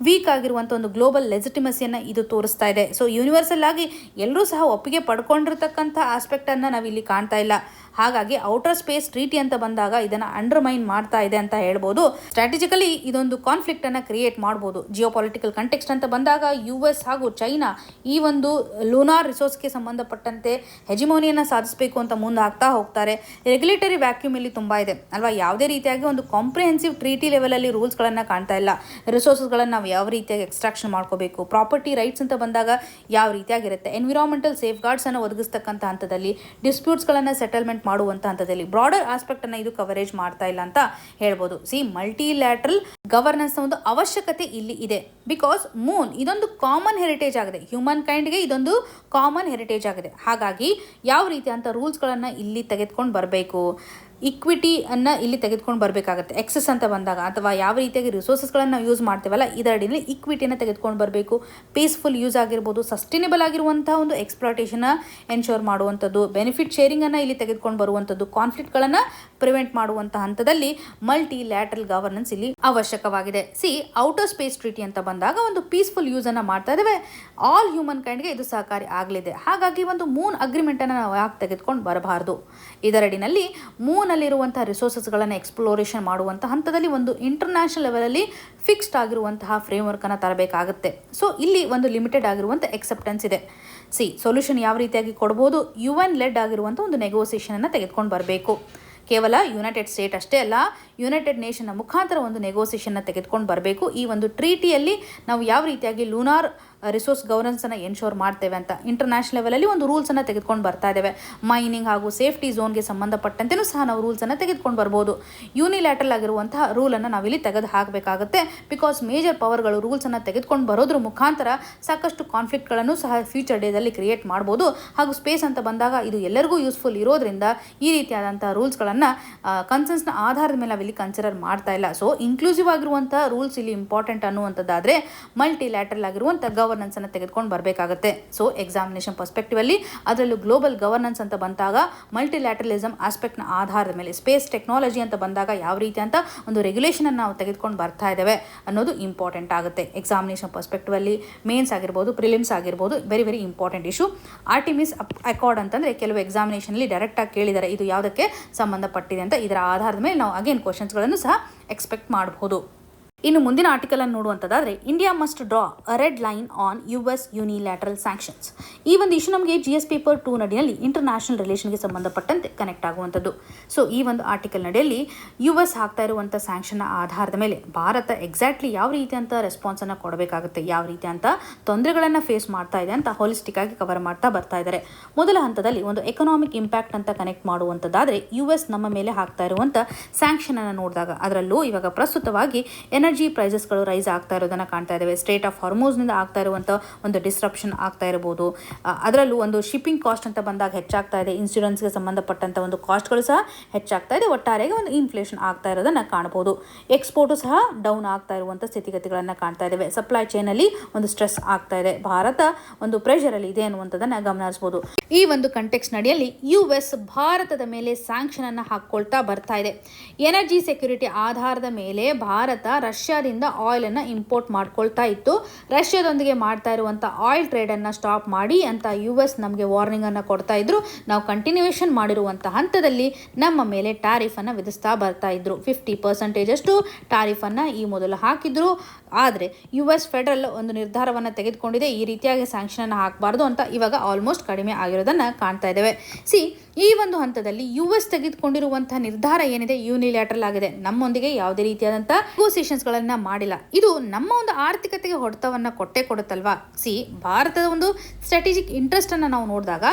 ವೀಕ್ ಆಗಿರುವಂಥ ಒಂದು ಗ್ಲೋಬಲ್ ಲೆಜಿಟಿಮಸಿಯನ್ನು ಇದು ತೋರಿಸ್ತಾ ಇದೆ. ಸೊ ಯೂನಿವರ್ಸಲ್ ಆಗಿ ಎಲ್ಲರೂ ಸಹ ಒಪ್ಪಿಗೆ ಪಡ್ಕೊಂಡಿರ್ತಕ್ಕಂಥ ಆಸ್ಪೆಕ್ಟನ್ನು ನಾವಿಲ್ಲಿ ಕಾಣ್ತಾ ಇಲ್ಲ. ಹಾಗಾಗಿ ಔಟರ್ ಸ್ಪೇಸ್ ಟ್ರೀಟಿ ಅಂತ ಬಂದಾಗ ಇದನ್ನು ಅಂಡರ್ಮೈನ್ ಮಾಡ್ತಾ ಇದೆ ಅಂತ ಹೇಳ್ಬೋದು. ಸ್ಟ್ರಾಟಜಿಕಲಿ ಇದೊಂದು ಕಾನ್ಫ್ಲಿಕ್ಟ್ ಅನ್ನು ಕ್ರಿಯೇಟ್ ಮಾಡ್ಬೋದು. ಜಿಯೋಪಾಲಿಟಿಕಲ್ ಕಂಟೆಕ್ಸ್ಟ್ ಅಂತ ಬಂದಾಗ US ಹಾಗೂ ಚೈನಾ ಈ ಒಂದು ಲೂನಾರ್ ರಿಸೋರ್ಸ್ಗೆ ಸಂಬಂಧಪಟ್ಟಂತೆ ಹೆಜಿಮೋನಿಯನ್ನು ಸಾಧಿಸಬೇಕು ಅಂತ ಮುಂದೆ ಆಗ್ತಾ ಹೋಗ್ತಾರೆ. ರೆಗ್ಯುಲೇಟರಿ ವ್ಯಾಕ್ಯೂಮ್ ಇಲ್ಲಿ ತುಂಬ ಇದೆ ಅಲ್ವಾ. ಯಾವುದೇ ರೀತಿಯಾಗಿ ಒಂದು ಕಾಂಪ್ರಿಹೆನ್ಸಿವ್ ಟ್ರೀಟಿ ಲೆವೆಲಲ್ಲಿ ರೂಲ್ಸ್ಗಳನ್ನು ಕಾಣ್ತಾ ಇಲ್ಲ. ರಿಸೋರ್ಸಸ್ಗಳನ್ನು ನಾವು ಯಾವ ರೀತಿಯಾಗಿ ಎಕ್ಸ್ಟ್ರಾಕ್ಷನ್ ಮಾಡ್ಕೋಬೇಕು, ಪ್ರಾಪರ್ಟಿ ರೈಟ್ಸ್ ಅಂತ ಬಂದಾಗ ಯಾವ ರೀತಿಯಾಗಿರುತ್ತೆ, ಎನ್ವಿರಾನ್ಮೆಂಟಲ್ ಸೇಫ್ ಗಾರ್ಡ್ಸ್ ಅನ್ನು ಒದಗಿಸ್ತಕ್ಕಂಥ ಹಂತದಲ್ಲಿ, ಡಿಸ್ಪ್ಯೂಟ್ಸ್ಗಳನ್ನು ಸೆಟಲ್ಮೆಂಟ್ ಮಾಡುವಂಥ ಹಂತದಲ್ಲಿ ಬ್ರಾಡರ್ ಆಸ್ಪೆಕ್ಟ್ ಅನ್ನು ಇದು ಕವರೇಜ್ ಮಾಡ್ತಾ ಇಲ್ಲ ಅಂತ ಹೇಳ್ಬೋದು. ಮಲ್ಟಿಲ್ಯಾಟ್ರಲ್ ಗವರ್ನೆನ್ಸ್ ಒಂದು ಅವಶ್ಯಕತೆ ಇಲ್ಲಿ ಇದೆ. ಬಿಕಾಸ್ ಮೂನ್ ಇದೊಂದು ಕಾಮನ್ ಹೆರಿಟೇಜ್ ಆಗಿದೆ, ಹ್ಯೂಮನ್ ಕೈಂಡ್ಗೆ ಇದೊಂದು ಕಾಮನ್ ಹೆರಿಟೇಜ್ ಆಗಿದೆ. ಹಾಗಾಗಿ ಯಾವ ರೀತಿ ಅಂತ ರೂಲ್ಸ್ಗಳನ್ನು ಇಲ್ಲಿ ತೆಗೆದುಕೊಂಡು ಬರಬೇಕು, ಇಕ್ವಿಟಿಯನ್ನು ಇಲ್ಲಿ ತೆಗೆದುಕೊಂಡು ಬರಬೇಕಾಗುತ್ತೆ. ಎಕ್ಸೆಸ್ ಅಂತ ಬಂದಾಗ ಅಥವಾ ಯಾವ ರೀತಿಯಾಗಿ ರಿಸೋರ್ಸಸ್ಗಳನ್ನು ನಾವು ಯೂಸ್ ಮಾಡ್ತೀವಲ್ಲ ಇದರಲ್ಲಿ ಇಕ್ವಿಟಿಯನ್ನು ತೆಗೆದುಕೊಂಡು ಬರಬೇಕು. ಪೀಸ್ಫುಲ್ ಯೂಸ್ ಆಗಿರ್ಬೋದು, ಸಸ್ಟೈನೇಬಲ್ ಆಗಿರುವಂಥ ಒಂದು ಎಕ್ಸ್ಪ್ಲಾಟೇಷನ್ ಎನ್ಶೋರ್ ಮಾಡುವಂಥದ್ದು, ಬೆನಿಫಿಟ್ ಶೇರಿಂಗನ್ನು ಇಲ್ಲಿ ತೆಗೆದುಕೊಂಡು ಬರುವಂಥದ್ದು, ಕಾನ್ಫ್ಲಿಕ್ಟ್ಗಳನ್ನು ಪ್ರಿವೆಂಟ್ ಮಾಡುವಂಥ ಹಂತದಲ್ಲಿ ಮಲ್ಟಿಲ್ಯಾಟ್ರಲ್ ಗವರ್ನೆನ್ಸ್ ಇಲ್ಲಿ ಅವಶ್ಯಕವಾಗಿದೆ. ಔಟರ್ ಸ್ಪೇಸ್ ಟ್ರೀಟಿ ಅಂತ ಬಂದಾಗ ಒಂದು ಪೀಸ್ಫುಲ್ ಯೂಸನ್ನು ಮಾಡ್ತಾ ಇದ್ದೇವೆ, ಆಲ್ ಹ್ಯೂಮನ್ ಕೈಂಡ್ಗೆ ಇದು ಸಹಕಾರಿ ಆಗಲಿದೆ. ಹಾಗಾಗಿ ಒಂದು ಮೂನ್ ಅಗ್ರಿಮೆಂಟನ್ನು ನಾವು ಯಾಕೆ ತೆಗೆದುಕೊಂಡು ಬರಬಾರ್ದು. ಇದರಡಿನಲ್ಲಿ ಮೂನಲ್ಲಿರುವಂಥ ರಿಸೋರ್ಸಸ್ಗಳನ್ನು ಎಕ್ಸ್ಪ್ಲೋರೇಷನ್ ಮಾಡುವಂಥ ಹಂತದಲ್ಲಿ ಒಂದು ಇಂಟರ್ನ್ಯಾಷನಲ್ ಲೆವೆಲಲ್ಲಿ ಫಿಕ್ಸ್ಡ್ ಆಗಿರುವಂತಹ ಫ್ರೇಮ್ವರ್ಕನ್ನು ತರಬೇಕಾಗುತ್ತೆ. ಸೊ ಇಲ್ಲಿ ಒಂದು ಲಿಮಿಟೆಡ್ ಆಗಿರುವಂಥ ಎಕ್ಸೆಪ್ಟೆನ್ಸ್ ಇದೆ. ಸೊಲ್ಯೂಷನ್ ಯಾವ ರೀತಿಯಾಗಿ ಕೊಡ್ಬೋದು, UN ಲೆಡ್ ಆಗಿರುವಂಥ ಒಂದು ನೆಗೋಸಿಯೇಷನನ್ನು ತೆಗೆದುಕೊಂಡು ಬರಬೇಕು. ಕೇವಲ ಯುನೈಟೆಡ್ ಸ್ಟೇಟ್ ಅಷ್ಟೇ ಅಲ್ಲ, ಯುನೈಟೆಡ್ ನೇಷನ್ನ ಮುಖಾಂತರ ಒಂದು ನೆಗೋಸಿಯೇಷನ್ನ ತೆಗೆದುಕೊಂಡು ಬರಬೇಕು. ಈ ಒಂದು ಟ್ರೀಟಿಯಲ್ಲಿ ನಾವು ಯಾವ ರೀತಿಯಾಗಿ ಲೂನಾರ್ ರಿಸೋರ್ಸ್ ಗವರ್ನೆನ್ಸನ್ನು ಎನ್ಶೋರ್ ಮಾಡ್ತೇವೆ ಅಂತ ಇಂಟರ್ನ್ಯಾಷನಲ್ ಲೆವೆಲಲ್ಲಿ ಒಂದು ರೂಲ್ಸನ್ನು ತೆಗೆದುಕೊಂಡು ಬರ್ತಾ ಇದ್ದೇವೆ. ಮೈನಿಂಗ್ ಹಾಗೂ ಸೇಫ್ಟಿ ಝೋನ್ಗೆ ಸಂಬಂಧಪಟ್ಟಂತೆಯೂ ಸಹ ನಾವು ರೂಲ್ಸನ್ನು ತೆಗೆದುಕೊಂಡು ಬರ್ಬೋದು. ಯೂನಿಲ್ಯಾಟ್ರಲ್ ಆಗಿರುವಂತಹ ರೂಲನ್ನು ನಾವಿಲ್ಲಿ ತೆಗೆದು ಹಾಕಬೇಕಾಗುತ್ತೆ. ಬಿಕಾಸ್ ಮೇಜರ್ ಪವರ್ಗಳು ರೂಲ್ಸನ್ನು ತೆಗೆದುಕೊಂಡು ಬರೋದ್ರ ಮುಖಾಂತರ ಸಾಕಷ್ಟು ಕಾನ್ಫ್ಲಿಕ್ಟ್ಗಳನ್ನು ಸಹ ಫ್ಯೂಚರ್ ಡೇದಲ್ಲಿ ಕ್ರಿಯೇಟ್ ಮಾಡ್ಬೋದು. ಹಾಗೂ ಸ್ಪೇಸ್ ಅಂತ ಬಂದಾಗ ಇದು ಎಲ್ಲರಿಗೂ ಯೂಸ್ಫುಲ್ ಇರೋದ್ರಿಂದ ಈ ರೀತಿಯಾದಂಥ ರೂಲ್ಸ್ಗಳನ್ನು ಕನ್ಸೆನ್ಸ್ನ ಆಧಾರದ ಮೇಲೆ ನಾವಿಲ್ಲಿ ಕನ್ಸಿಡರ್ ಮಾಡ್ತಾ ಇಲ್ಲ. ಸೊ ಇನ್ಕ್ಲೂಸಿವ್ ಆಗಿರುವಂಥ ರೂಲ್ಸ್ ಇಲ್ಲಿ ಇಂಪಾರ್ಟೆಂಟ್ ಅನ್ನುವಂಥದ್ದಾದರೆ ಮಲ್ಟಿಲ್ಯಾಟ್ರಲ್ ಆಗಿರುವಂಥ ಗವರ್ನೆನ್ಸ್ ಅನ್ನು ತೆಗೆದುಕೊಂಡು ಬರಬೇಕಾಗುತ್ತೆ. ಸೊ ಎಕ್ಸಾಮಿನೇಷನ್ ಪರ್ಸ್ಪೆಕ್ಟಿವ್ ಅಲ್ಲಿ ಅದರಲ್ಲೂ ಗ್ಲೋಬಲ್ ಗವರ್ನೆನ್ಸ್ ಅಂತ ಬಂದಾಗ ಮಲ್ಟಿಲ್ಯಾಟ್ರಲಿಸಮ್ ಆಸ್ಪೆಕ್ಟ್ನ ಆಧಾರದ ಮೇಲೆ, ಸ್ಪೇಸ್ ಟೆಕ್ನಾಲಜಿ ಅಂತ ಬಂದಾಗ ಯಾವ ರೀತಿ ಅಂತ ಒಂದು ರೆಗ್ಯುಲೇಷನ್ ಅನ್ನು ನಾವು ತೆಗೆದುಕೊಂಡು ಬರ್ತಾ ಇದ್ದೇವೆ ಅನ್ನೋದು ಇಂಪಾರ್ಟೆಂಟ್ ಆಗುತ್ತೆ. ಎಕ್ಸಾಮಿನೇಷನ್ ಪರ್ಸ್ಪೆಕ್ಟಿವ್ ಅಲ್ಲಿ ಮೇನ್ಸ್ ಆಗಿರ್ಬೋದು, ಪ್ರಿಲಿಮ್ಸ್ ಆಗಿರ್ಬೋದು, very very important issue. Artemis Accord ಅಂತಂದರೆ ಕೆಲವು ಎಕ್ಸಾಮಿನೇಷನಲ್ಲಿ ಡೈರೆಕ್ಟಾಗಿ ಕೇಳಿದ್ದಾರೆ ಇದು ಯಾವುದಕ್ಕೆ ಸಂಬಂಧಪಟ್ಟಿದೆ ಅಂತ. ಇದರ ಆಧಾರದ ಮೇಲೆ ನಾವು ಅಗೇನ್ ಕ್ವಶನ್ಸ್ಗಳನ್ನು ಸಹ ಎಕ್ಸ್ಪೆಕ್ಟ್ ಮಾಡಬಹುದು. ಇನ್ನು ಮುಂದಿನ ಆರ್ಟಿಕಲ್ ಅನ್ನು ನೋಡುವಂಥದ್ದಾದರೆ India must draw a red line on US unilateral sanctions. ಈ ಒಂದು ಇಶ್ಯೂ ನಮಗೆ GS ಪೇಪರ್ 2 ನಡಿಯಲ್ಲಿ ಇಂಟರ್ನ್ಯಾಷನಲ್ ರಿಲೇಷನ್ಗೆ ಸಂಬಂಧಪಟ್ಟಂತೆ ಕನೆಕ್ಟ್ ಆಗುವಂಥದ್ದು. ಸೊ ಈ ಒಂದು ಆರ್ಟಿಕಲ್ ನಡಿಯಲ್ಲಿ US ಹಾಕ್ತಾ ಇರುವಂಥ ಸ್ಯಾಂಕ್ಷನ್ನ ಆಧಾರದ ಮೇಲೆ ಭಾರತ ಎಕ್ಸಾಕ್ಟ್ಲಿ ಯಾವ ರೀತಿ ಅಂತ ರೆಸ್ಪಾನ್ಸನ್ನು ಕೊಡಬೇಕಾಗುತ್ತೆ, ಯಾವ ರೀತಿ ಅಂತ ತೊಂದರೆಗಳನ್ನು ಫೇಸ್ ಮಾಡ್ತಾ ಇದೆ ಅಂತ ಹೋಲಿಸ್ಟಿಕ್ ಆಗಿ ಕವರ್ ಮಾಡ್ತಾ ಬರ್ತಾ ಇದ್ದಾರೆ. ಮೊದಲ ಹಂತದಲ್ಲಿ ಒಂದು ಎಕನಾಮಿಕ್ ಇಂಪ್ಯಾಕ್ಟ್ ಅಂತ ಕನೆಕ್ಟ್ ಮಾಡುವಂಥದ್ದಾದರೆ US ನಮ್ಮ ಮೇಲೆ ಹಾಕ್ತಾ ಇರುವಂಥ ಸ್ಯಾಂಕ್ಷನ್ ಅನ್ನು ನೋಡಿದಾಗ ಅದರಲ್ಲೂ ಇವಾಗ ಪ್ರಸ್ತುತವಾಗಿ ಎನರ್ಜಿ ಪ್ರೈಸಸ್ಗಳು ರೈಸ್ ಆಗ್ತಾ ಇರೋದನ್ನು ಕಾಣ್ತಾ ಇದ್ದೇವೆ. ಸ್ಟೇಟ್ ಆಫ್ ಹಾರ್ಮೋಸ್ನಿಂದ ಆಗ್ತಾ ಇರುವಂಥ ಒಂದು ಡಿಸ್ರಪ್ಷನ್ ಆಗ್ತಾ ಇರಬಹುದು. ಅದರಲ್ಲೂ ಒಂದು ಶಿಪ್ಪಿಂಗ್ ಕಾಸ್ಟ್ ಅಂತ ಬಂದಾಗ ಹೆಚ್ಚಾಗ್ತಾ ಇದೆ, ಇನ್ಶೂರೆನ್ಸ್ಗೆ ಸಂಬಂಧಪಟ್ಟಂಥ ಒಂದು ಕಾಸ್ಟ್ಗಳು ಸಹ ಹೆಚ್ಚಾಗ್ತಾ ಇದೆ. ಒಟ್ಟಾರೆಗೆ ಒಂದು ಇನ್ಫ್ಲೇಷನ್ ಆಗ್ತಾ ಇರೋದನ್ನು ಕಾಣಬಹುದು. ಎಕ್ಸ್ಪೋರ್ಟು ಸಹ ಡೌನ್ ಆಗ್ತಾ ಇರುವಂಥ ಸ್ಥಿತಿಗತಿಗಳನ್ನು ಕಾಣ್ತಾ ಇದ್ದೇವೆ. ಸಪ್ಲೈ ಚೈನಲ್ಲಿ ಒಂದು ಸ್ಟ್ರೆಸ್ ಆಗ್ತಾ ಇದೆ. ಭಾರತ ಒಂದು ಪ್ರೆಷರಲ್ಲಿ ಇದೆ ಅನ್ನುವಂಥದ್ದನ್ನು ಗಮನಿಸಬಹುದು. ಈ ಒಂದು ಕಂಟೆಕ್ಸ್ಟ್ ನಡಿಯಲ್ಲಿ US ಭಾರತದ ಮೇಲೆ ಸ್ಯಾಂಕ್ಷನ್ ಅನ್ನು ಹಾಕ್ಕೊಳ್ತಾ ಬರ್ತಾ ಇದೆ. ಎನರ್ಜಿ ಸೆಕ್ಯೂರಿಟಿ ಆಧಾರದ ಮೇಲೆ ಭಾರತ ರಷ್ಯಾದಿಂದ ಆಯಿಲ್ ಅನ್ನು ಇಂಪೋರ್ಟ್ ಮಾಡ್ಕೊಳ್ತಾ ಇತ್ತು. ರಷ್ಯಾದೊಂದಿಗೆ ಮಾಡ್ತಾ ಇರುವಂಥ ಆಯಿಲ್ ಟ್ರೇಡನ್ನು ಸ್ಟಾಪ್ ಮಾಡಿ ಅಂತ US ನಮಗೆ ವಾರ್ನಿಂಗ್ ಅನ್ನು ಕೊಡ್ತಾ ಇದ್ರು. ನಾವು ಕಂಟಿನ್ಯೂಯೇಷನ್ ಮಾಡಿರುವಂಥ ಹಂತದಲ್ಲಿ ನಮ್ಮ ಮೇಲೆ ಟ್ಯಾರಿಫ್ ಅನ್ನು ವಿಧಿಸ್ತಾ ಬರ್ತಾ ಇದ್ರು. 50% ಅಷ್ಟು ಟ್ಯಾರಿಫ್ ಅನ್ನು ಈ ಮೊದಲು ಹಾಕಿದ್ರು. ಆದರೆ US ಫೆಡರಲ್ ಒಂದು ನಿರ್ಧಾರವನ್ನು ತೆಗೆದುಕೊಂಡಿದೆ, ಈ ರೀತಿಯಾಗಿ ಸ್ಯಾಂಕ್ಷನ್ ಹಾಕಬಾರ್ದು ಅಂತ. ಇವಾಗ ಆಲ್ಮೋಸ್ಟ್ ಕಡಿಮೆ ಆಗಿರೋದನ್ನು ಕಾಣ್ತಾ ಇದ್ದೇವೆ. ಈ ಒಂದು ಹಂತದಲ್ಲಿ US ತೆಗೆದುಕೊಂಡಿರುವಂತಹ ನಿರ್ಧಾರ ಏನಿದೆ ಯೂನಿಲ್ಯಾಟ್ರಲ್ ಆಗಿದೆ, ನಮ್ಮೊಂದಿಗೆ ಯಾವುದೇ ರೀತಿಯಾದಂತಹ ನೆಗೋಸಿಯೇಷನ್ಸ್ಗಳನ್ನು ಮಾಡಿಲ್ಲ. ಇದು ನಮ್ಮ ಒಂದು ಆರ್ಥಿಕತೆಗೆ ಹೊಡೆತವನ್ನು ಕೊಡುತ್ತಲ್ವಾ. ಭಾರತದ ಒಂದು ಸ್ಟ್ರಾಟಜಿಕ್ ಇಂಟ್ರೆಸ್ಟ್ ಅನ್ನು ನಾವು ನೋಡಿದಾಗ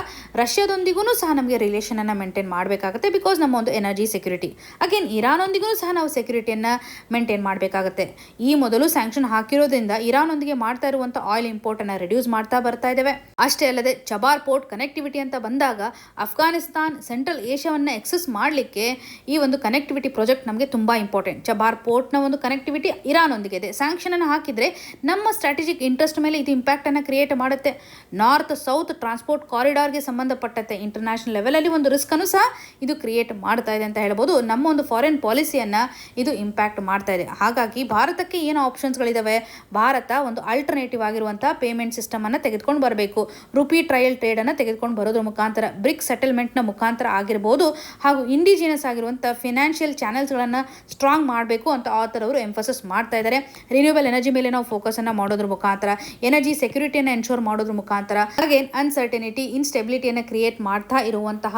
ರಷ್ಯಾದೊಂದಿಗೂ ಸಹ ನಮಗೆ ರಿಲೇಷನ್ ಅನ್ನು ಮೇಂಟೈನ್ ಮಾಡಬೇಕಾಗುತ್ತೆ, ಬಿಕಾಸ್ ನಮ್ಮ ಒಂದು ಎನರ್ಜಿ ಸೆಕ್ಯೂರಿಟಿ. ಅಗೇನ್ ಇರಾನ್ನೊಂದಿಗೂ ಸಹ ನಾವು ಸೆಕ್ಯೂರಿಟಿಯನ್ನು ಮೇಂಟೈನ್ ಮಾಡಬೇಕಾಗುತ್ತೆ. ಈ ಮೊದಲು ಸ್ಯಾಂಕ್ಷನ್ ಹಾಕಿರೋದ್ರಿಂದ ಇರಾನ್ನೊಂದಿಗೆ ಮಾಡ್ತಾ ಇರುವಂಥ ಆಯಿಲ್ ಇಂಪೋರ್ಟ್ ಅನ್ನು ರಿಡ್ಯೂಸ್ ಮಾಡ್ತಾ ಬರ್ತಾ ಇದ್ದೇವೆ. ಅಷ್ಟೇ ಅಲ್ಲದೆ ಚಬಾರ್ ಪೋರ್ಟ್ ಕನೆಕ್ಟಿವಿಟಿ ಅಂತ ಬಂದಾಗ ಅಫ್ಘಾನಿಸ್ತಾನ್, ಸೆಂಟ್ರಲ್ ಏಷ್ಯಾವನ್ನು ಎಕ್ಸೆಸ್ ಮಾಡಲಿಕ್ಕೆ ಈ ಒಂದು ಕನೆಕ್ಟಿವಿಟಿ ಪ್ರಾಜೆಕ್ಟ್ ನಮಗೆ ತುಂಬ ಇಂಪಾರ್ಟೆಂಟ್. ಚಬಾರ್ ಪೋರ್ಟ್ನ ಒಂದು ಕನೆಕ್ಟಿವಿಟಿ ಇರಾನ್ನೊಂದಿಗೆ ಇದೆ. ಸ್ಯಾಂಕ್ಷನ್ ಅನ್ನು ಹಾಕಿದರೆ ನಮ್ಮ ಸ್ಟ್ರಾಟಜಿಕ್ ಇಂಟ್ರೆಸ್ಟ್ ಮೇಲೆ ಇದು ಇಂಪ್ಯಾಕ್ಟ್ ಅನ್ನು ಕ್ರಿಯೇಟ್ ಮಾಡುತ್ತೆ. ನಾರ್ತ್ ಸೌತ್ ಟ್ರಾನ್ಸ್ಪೋರ್ಟ್ ಕಾರಿಡಾರ್ಗೆ ಸಂಬಂಧಪಟ್ಟಂತೆ ಇಂಟರ್ನ್ಯಾಷನಲ್ ಲೆವೆಲಲ್ಲಿ ಒಂದು ರಿಸ್ಕ್ ಅನ್ನು ಸಹ ಇದು ಕ್ರಿಯೇಟ್ ಮಾಡ್ತಾ ಇದೆ ಅಂತ ಹೇಳ್ಬೋದು. ನಮ್ಮ ಒಂದು ಫಾರಿನ್ ಪಾಲಿಸಿಯನ್ನು ಇದು ಇಂಪ್ಯಾಕ್ಟ್ ಮಾಡ್ತಾ ಇದೆ. ಹಾಗಾಗಿ ಭಾರತಕ್ಕೆ ಏನು ಆಪ್ಷನ್ಸ್ಗಳಿದ್ದಾವೆ, ಭಾರತ ಒಂದು ಅಲ್ಟರ್ನೇಟಿವ್ ಆಗಿರುವಂಥ ಪೇಮೆಂಟ್ ಸಿಸ್ಟಮ್ ಅನ್ನು ತೆಗೆದುಕೊಂಡು ಬರಬೇಕು. ರುಪಿ ಟ್ರಯಲ್ ಟ್ರೇಡ್ ಅನ್ನು ತೆಗೆದುಕೊಂಡು ಬರೋದ್ರ ಮುಖಾಂತರ, ಬ್ರಿಕ್ ಸೆಟಲ್ಮೆಂಟ್ನ ಮುಖಾಂತರ ಆಗಿರ್ಬೋದು, ಹಾಗೂ ಇಂಡಿಜಿನಸ್ ಆಗಿರುವಂಥ ಫಿನಾನ್ಷಿಯಲ್ ಚಾನೆಲ್ಸ್ಗಳನ್ನು ಸ್ಟ್ರಾಂಗ್ ಮಾಡಬೇಕು ಅಂತ ಆಥರ್ ಅವರು ಎಂಫಸಿಸ್ ಮಾಡ್ತಾ ಇದ್ದಾರೆ. ರಿನ್ಯೂವಲ್ ಎನರ್ಜಿ ಮೇಲೆ ನಾವು ಫೋಕಸ್ ಅನ್ನು ಮಾಡೋದ್ರ ಮುಖಾಂತರ, ಎನರ್ಜಿ ಸೆಕ್ಯೂರಿಟಿಯನ್ನು ಎನ್ಶೋರ್ ಮಾಡೋದ್ರ ಮುಖಾಂತರ, ಹಾಗೆ ಅನ್ಸರ್ಟನಿಟಿ, ಇನ್ಸ್ಟೆಬಿಲಿಟಿಯನ್ನು ಕ್ರಿಯೇಟ್ ಮಾಡ್ತಾ ಇರುವಂತಹ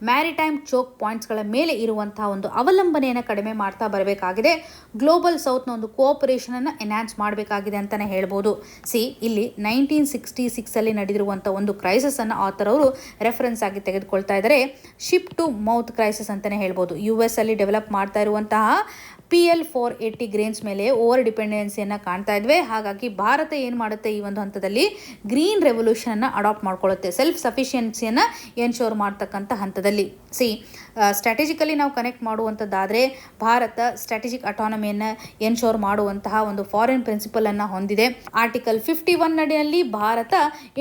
ಮ್ಯಾರಿಟೈಮ್ ಚೋಕ್ ಪಾಯಿಂಟ್ಸ್ಗಳ ಮೇಲೆ ಇರುವಂತಹ ಒಂದು ಅವಲಂಬನೆಯನ್ನು ಕಡಿಮೆ ಮಾಡ್ತಾ ಬರಬೇಕಾಗಿದೆ. ಗ್ಲೋಬಲ್ ಸೌತ್ನ ಒಂದು ಕೋಆಪರೇಷನ್ ಅನ್ನು ಎನ್ಹಾನ್ಸ್ ಮಾಡಬೇಕಾಗಿದೆ ಅಂತಲೇ ಹೇಳ್ಬೋದು. ಇಲ್ಲಿ 1966 ಅಲ್ಲಿ ನಡೆದಿರುವಂಥ ಒಂದು ಕ್ರೈಸಿಸ್ ಅನ್ನು ಆಥರ್ ಅವರು ರೆಫರೆನ್ಸ್ ಆಗಿ ತೆಗೆದುಕೊಳ್ತಾ ಇದ್ದಾರೆ. ಶಿಪ್ ಟು ಮೌತ್ ಕ್ರೈಸಿಸ್ ಅಂತಲೇ ಹೇಳ್ಬೋದು. US ಅಲ್ಲಿ ಡೆವಲಪ್ ಮಾಡ್ತಾ ಇರುವಂತಹ PL480 ಗ್ರೇನ್ಸ್ ಮೇಲೆ ಓವರ್ ಡಿಪೆಂಡೆನ್ಸಿಯನ್ನು ಕಾಣ್ತಾ ಇದ್ವಿ. ಹಾಗಾಗಿ ಭಾರತ ಏನು ಮಾಡುತ್ತೆ, ಈ ಒಂದು ಹಂತದಲ್ಲಿ ಗ್ರೀನ್ ರೆವಲ್ಯೂಷನ್ ಅನ್ನು ಅಡಾಪ್ಟ್ ಮಾಡ್ಕೊಳ್ಳುತ್ತೆ, ಸೆಲ್ಫ್ ಸಫಿಷಿಯನ್ಸಿಯನ್ನು ಎನ್ಶೋರ್ ಮಾಡ್ತಕ್ಕಂಥ ಹಂತದಲ್ಲಿ. ಸ್ಟ್ರಾಟಜಿಕಲಿ ನಾವು ಕನೆಕ್ಟ್ ಮಾಡುವಂಥದ್ದಾದರೆ ಭಾರತ ಸ್ಟ್ರಾಟಜಿಕ್ ಅಟಾನಮಿಯನ್ನು ಎನ್ಶೋರ್ ಮಾಡುವಂತಹ ಒಂದು ಫಾರಿನ್ ಪ್ರಿನ್ಸಿಪಲ್ ಅನ್ನು ಹೊಂದಿದೆ. ಆರ್ಟಿಕಲ್ 51 ಅಡಿಯಲ್ಲಿ ಭಾರತ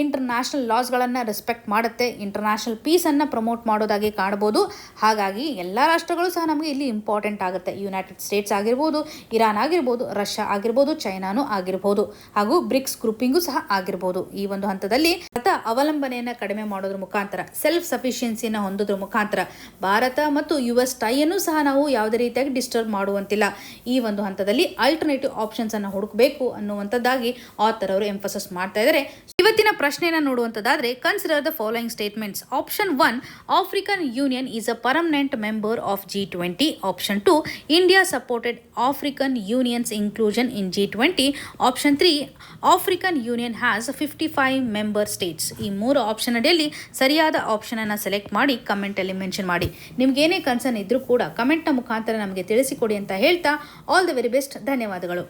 ಇಂಟರ್ನ್ಯಾಷನಲ್ ಲಾಸ್ಗಳನ್ನು ರೆಸ್ಪೆಕ್ಟ್ ಮಾಡುತ್ತೆ, ಇಂಟರ್ನ್ಯಾಷನಲ್ ಪೀಸನ್ನು ಪ್ರಮೋಟ್ ಮಾಡೋದಾಗಿ ಕಾಣಬಹುದು. ಹಾಗಾಗಿ ಎಲ್ಲ ರಾಷ್ಟ್ರಗಳು ಸಹ ನಮಗೆ ಇಲ್ಲಿ ಇಂಪಾರ್ಟೆಂಟ್ ಆಗುತ್ತೆ. ಯುನೈಟೆಡ್ ಸ್ಟೇಟ್ಸ್ ಆಗಿರ್ಬೋದು, ಇರಾನ್ ಆಗಿರ್ಬೋದು, ರಷ್ಯಾ ಆಗಿರ್ಬೋದು, ಚೈನಾನು ಆಗಿರ್ಬೋದು, ಹಾಗೂ ಬ್ರಿಕ್ಸ್ ಗ್ರೂಪಿಂಗು ಸಹ ಆಗಿರ್ಬೋದು. ಈ ಒಂದು ಹಂತದಲ್ಲಿ ಭಾರತ ಅವಲಂಬನೆಯನ್ನು ಕಡಿಮೆ ಮಾಡೋದ್ರ ಮುಖಾಂತರ, ಸೆಲ್ಫ್ ಸಫಿಷಿಯನ್ಸಿಯನ್ನು ಹೊಂದೋದ್ರ ಮುಖಾಂತರ ಭಾರತ ಮತ್ತು US ಟೈಯನ್ನು ಸಹ ನಾವು ಯಾವುದೇ ರೀತಿಯಾಗಿ ಡಿಸ್ಟರ್ಬ್ ಮಾಡುವಂತಿಲ್ಲ. ಈ ಒಂದು ಹಂತದಲ್ಲಿ ಅಲ್ಟರ್ನೇಟಿವ್ ಆಪ್ಷನ್ಸ್ ಅನ್ನು ಹುಡುಕಬೇಕು ಅನ್ನುವಂಥದ್ದಾಗಿ ಆಥರ್ ಅವರು ಎಂಫಸಿಸ್ ಮಾಡ್ತಾ ಇದ್ದಾರೆ. ಇವತ್ತಿನ ಪ್ರಶ್ನೆಯನ್ನು ನೋಡುವಂಥದ್ದಾದರೆ, consider the following statements. Option 1, African union is a permanent member of G20. Option 2, India supported African union's inclusion in G20. Option 3, African union has 55 member states. ಈ 3 option ಅಡಿಯಲ್ಲಿ ಸರಿಯಾದ ಆಪ್ಷನ್ ಅನ್ನು ಸೆಲೆಕ್ಟ್ ಮಾಡಿ ಕಮೆಂಟಲ್ಲಿ ಮೆನ್ಷನ್ ಮಾಡಿ. ನಿಮ್ಗೇನೇ concern ಇದ್ರೂ ಕೂಡ ಕಮೆಂಟ್ನ ಮುಖಾಂತರ ನಮಗೆ ತಿಳಿಸಿಕೊಡಿ ಅಂತ ಹೇಳ್ತಾ, ಆಲ್ ದ ವೆರಿ ಬೆಸ್ಟ್. ಧನ್ಯವಾದಗಳು.